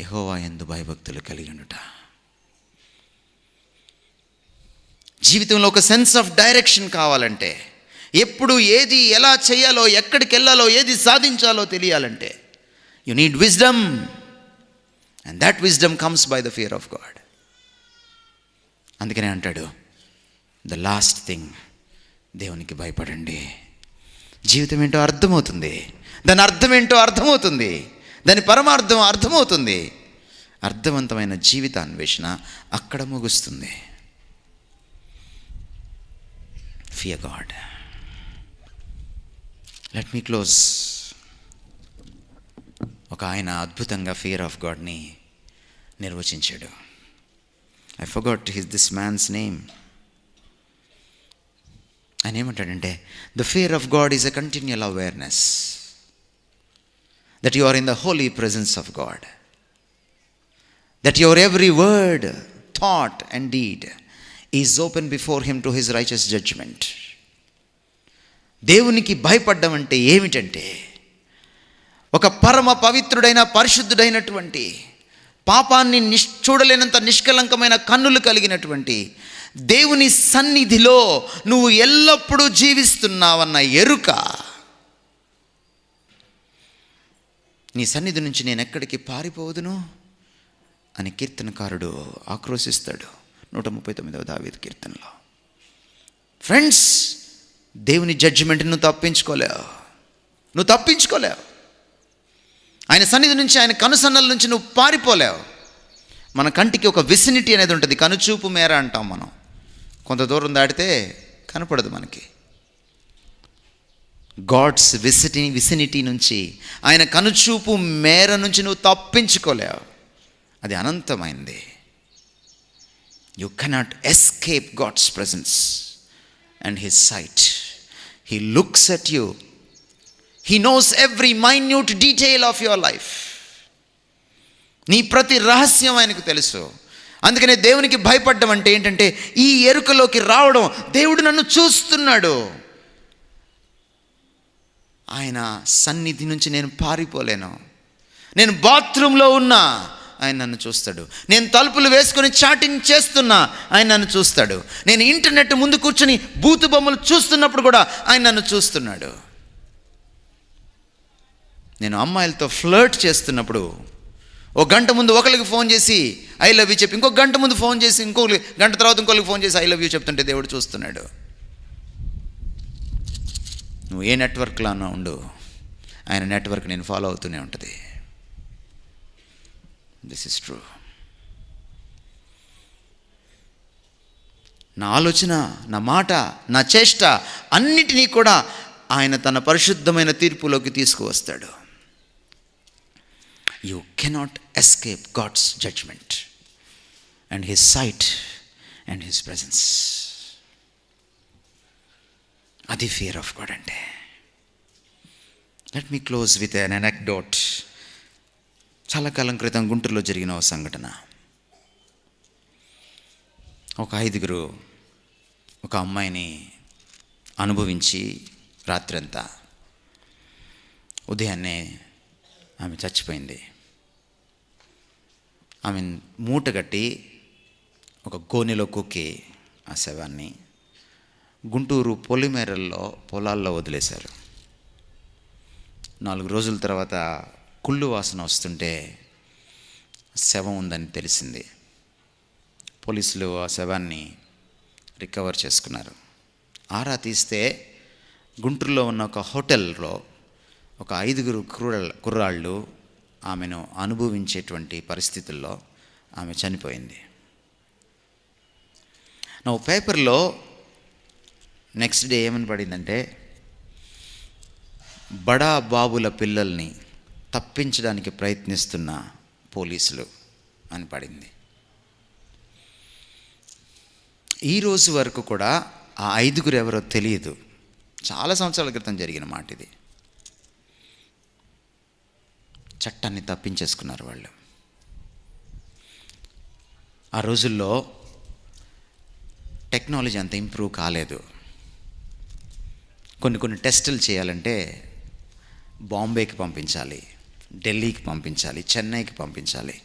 యెహోవా యందు భయభక్తులు కలిగి ఉండుట. జీవితంలో ఒక సెన్స్ ఆఫ్ డైరెక్షన్ కావాలంటే, ఎప్పుడు ఏది ఎలా చేయాలో, ఎక్కడికి వెళ్ళాలో, ఏది సాధించాలో తెలియాలంటే, you need wisdom, and that wisdom comes by the fear of God. అందుకనే అంటాడు, ద లాస్ట్ థింగ్, దేవునికి భయపడండి. జీవితం ఏంటో అర్థమవుతుంది, దాని అర్థం ఏంటో అర్థమవుతుంది, దాని పరమార్థం అర్థమవుతుంది. అర్థవంతమైన జీవితాన్వేషణ అక్కడ ముగుస్తుంది. Fear God. Let me close. ఒక ఆయన అద్భుతంగా ఫియర్ ఆఫ్ గాడ్ని నిర్వచించాడు. I forgot this man's name. ఆయన ఏమంటాడంటే, the fear of God is a continual awareness that you are in the holy presence of God, that your every word, thought and deed is open before him to his righteous judgement. దేవునికి భయపడ్డం అంటే ఏమిటంటే, ఒక పరమ పవిత్రుడైన పరిశుద్ధుడైనటువంటి, పాపాన్ని చూడలేనంత నిష్కలంకమైన కన్నులు కలిగినటువంటి దేవుని సన్నిధిలో నువ్వు ఎల్లప్పుడూ జీవిస్తున్నావన్న ఎరుక. నీ సన్నిధి నుంచి నేను ఎక్కడికి పారిపోవదును అని కీర్తనకారుడు ఆక్రోశిస్తాడు 139వ దావీదు కీర్తనలో. ఫ్రెండ్స్, దేవుని జడ్జిమెంట్ నువ్వు తప్పించుకోలేవు. ఆయన సన్నిధి నుంచి, ఆయన కనుసన్నల నుంచి నువ్వు పారిపోలేవు. మన కంటికి ఒక విసినిటీ అనేది ఉంటుంది, కనుచూపు మేర అంటాం మనం. కొంత దూరం దాటితే కనపడదు మనకి. గాడ్స్ విసినిటీ నుంచి, ఆయన కనుచూపు మేర నుంచి నువ్వు తప్పించుకోలేవు. అది అనంతమైంది. You cannot escape God's presence and his sight. He looks at you. He knows every minute detail of your life. నీ ప్రతి రహస్యం ఆయనకు తెలుసు. అందుకనే దేవునికి భయపడ్డం అంటే ఏంటంటే, ఈ ఎరుకలోకి రావడం. దేవుడు నన్ను చూస్తున్నాడు. ఆయన సన్నిధి నుంచి నేను పారిపోలేను. నేను బాత్రూంలో ఉన్నా, ఆయన నన్ను చూస్తాడు. నేను తలుపులు వేసుకొని చాటింగ్ చేస్తున్నా, ఆయన నన్ను చూస్తాడు. నేను ఇంటర్నెట్ ముందు కూర్చొని బూతు బొమ్మలు చూస్తున్నప్పుడు కూడా ఆయన నన్ను చూస్తున్నాడు. నేను అమ్మాయిలతో ఫ్లర్ట్ చేస్తున్నప్పుడు, ఒక గంట ముందు ఒకరికి ఫోన్ చేసి ఐ లవ్ యూ చెప్పి, ఇంకొక గంట ముందు ఫోన్ చేసి, గంట తర్వాత ఇంకొకరికి ఫోన్ చేసి ఐ లవ్ యూ చెప్తుంటే దేవుడు చూస్తున్నాడు. నువ్వు ఏ నెట్వర్క్లో ఉండు, ఆయన నెట్వర్క్ నేను ఫాలో అవుతూనే ఉంటుంది. This is true. నా ఆలోచన, నా మాట, నా చేష్ట అన్నిటినీ కూడా ఆయన తన పరిశుద్ధమైన తీర్పులోకి తీసుకువస్తాడు. You cannot escape God's judgment and his sight and his presence. అది ఫియర్ ఆఫ్ గాడ్ అంటే. Let me close with an anecdote. చాలా కాలం క్రితం గుంటూరులో జరిగిన ఒక సంఘటన. ఒక 5 ఒక అమ్మాయిని అనుభవించి రాత్రంతా, ఉదయాన్నే ఆమె చచ్చిపోయింది. ఆమె మూటగట్టి ఒక గోనెలో కుక్కి ఆ శవాన్ని గుంటూరు పొలిమేరల్లో పొలాల్లో వదిలేశారు. 4 రోజుల తర్వాత కుళ్ళు వాసన వస్తుంటే శవం ఉందని తెలిసింది. పోలీసులు ఆ శవాన్ని రికవర్ చేసుకున్నారు. ఆరా తీస్తే గుంటూరులో ఉన్న ఒక హోటల్లో ఒక 5 కుర్రాళ్ళు ఆమెను అనుభవించేటువంటి పరిస్థితుల్లో ఆమె చనిపోయింది. నా పేపర్లో నెక్స్ట్ డే ఏమని పడిందంటే, బడా బాబుల పిల్లల్ని తప్పించడానికి ప్రయత్నిస్తున్న పోలీసులు అని పడింది. ఈరోజు వరకు కూడా ఆ 5 ఎవరో తెలియదు. చాలా సంవత్సరాల క్రితం జరిగిన మాట ఇది. చట్టాన్ని తప్పించేసుకున్నారు వాళ్ళు. ఆ రోజుల్లో టెక్నాలజీ అంత ఇంప్రూవ్ కాలేదు. కొన్ని టెస్టులు చేయాలంటే బాంబేకి పంపించాలి, ఢిల్లీకి పంపించాలి, చెన్నైకి పంపించాలి,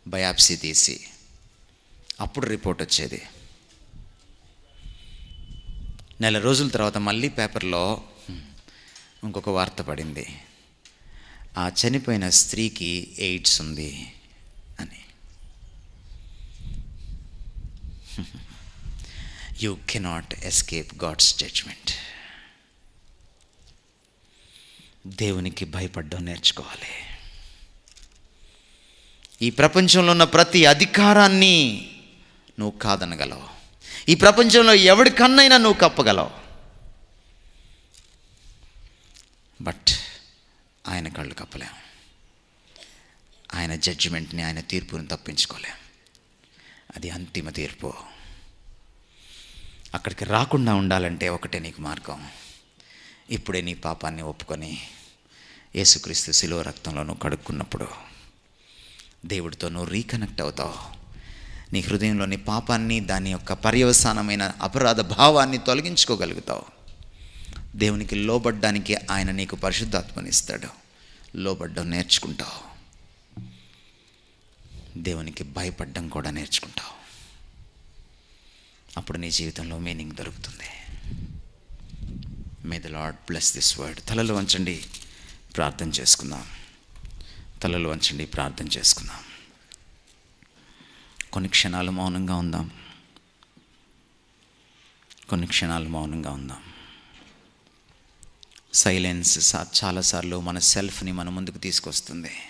బయాప్సీ తీసి అప్పుడు రిపోర్ట్ వచ్చేది. 4 రోజుల తర్వాత మళ్ళీ పేపర్లో ఇంకొక వార్త పడింది, ఆ చనిపోయిన స్త్రీకి ఎయిడ్స్ ఉంది అని. You cannot escape God's judgement. దేవునికి భయపడడం నేర్చుకోవాలి. ఈ ప్రపంచంలో ఉన్న ప్రతి అధికారాన్ని నువ్వు కాదనగలవు. ఈ ప్రపంచంలో ఎవడికన్నైనా నువ్వు కప్పగలవు. బట్ ఆయన కళ్ళు కప్పలేం. ఆయన జడ్జిమెంట్ని, ఆయన తీర్పుని తప్పించుకోలేం. అది అంతిమ తీర్పు. అక్కడికి రాకుండా ఉండాలంటే ఒకటే నీకు మార్గం. ఇప్పుడే నీ పాపాన్ని ఒప్పుకొని యేసుక్రీస్తు శిలువ రక్తంలో నువ్వు కడుక్కున్నప్పుడు దేవుడితో నువ్వు రీకనెక్ట్ అవుతావు. నీ హృదయంలోని పాపాన్ని, దాని యొక్క పర్యవసానమైన అపరాధ భావాన్ని తొలగించుకోగలుగుతావు. దేవునికి లోబడ్డానికి ఆయన నీకు పరిశుద్ధాత్మనిస్తాడు. లోబడ్డం నేర్చుకుంటావు. దేవునికి భయపడ్డం కూడా నేర్చుకుంటావు. అప్పుడు నీ జీవితంలో మీనింగ్ దొరుకుతుంది. May the lord bless this word. తలలు వంచండి, ప్రార్థన చేసుకుందాం. తలలు వంచండి, ప్రార్థన చేసుకుందాం. కొన్ని క్షణాలు మౌనంగా ఉందాం. కొన్ని క్షణాలు మౌనంగా ఉందాం. సైలెన్స్ చాలాసార్లు మన సెల్ఫ్ని మన ముందుకు తీసుకొస్తుంది.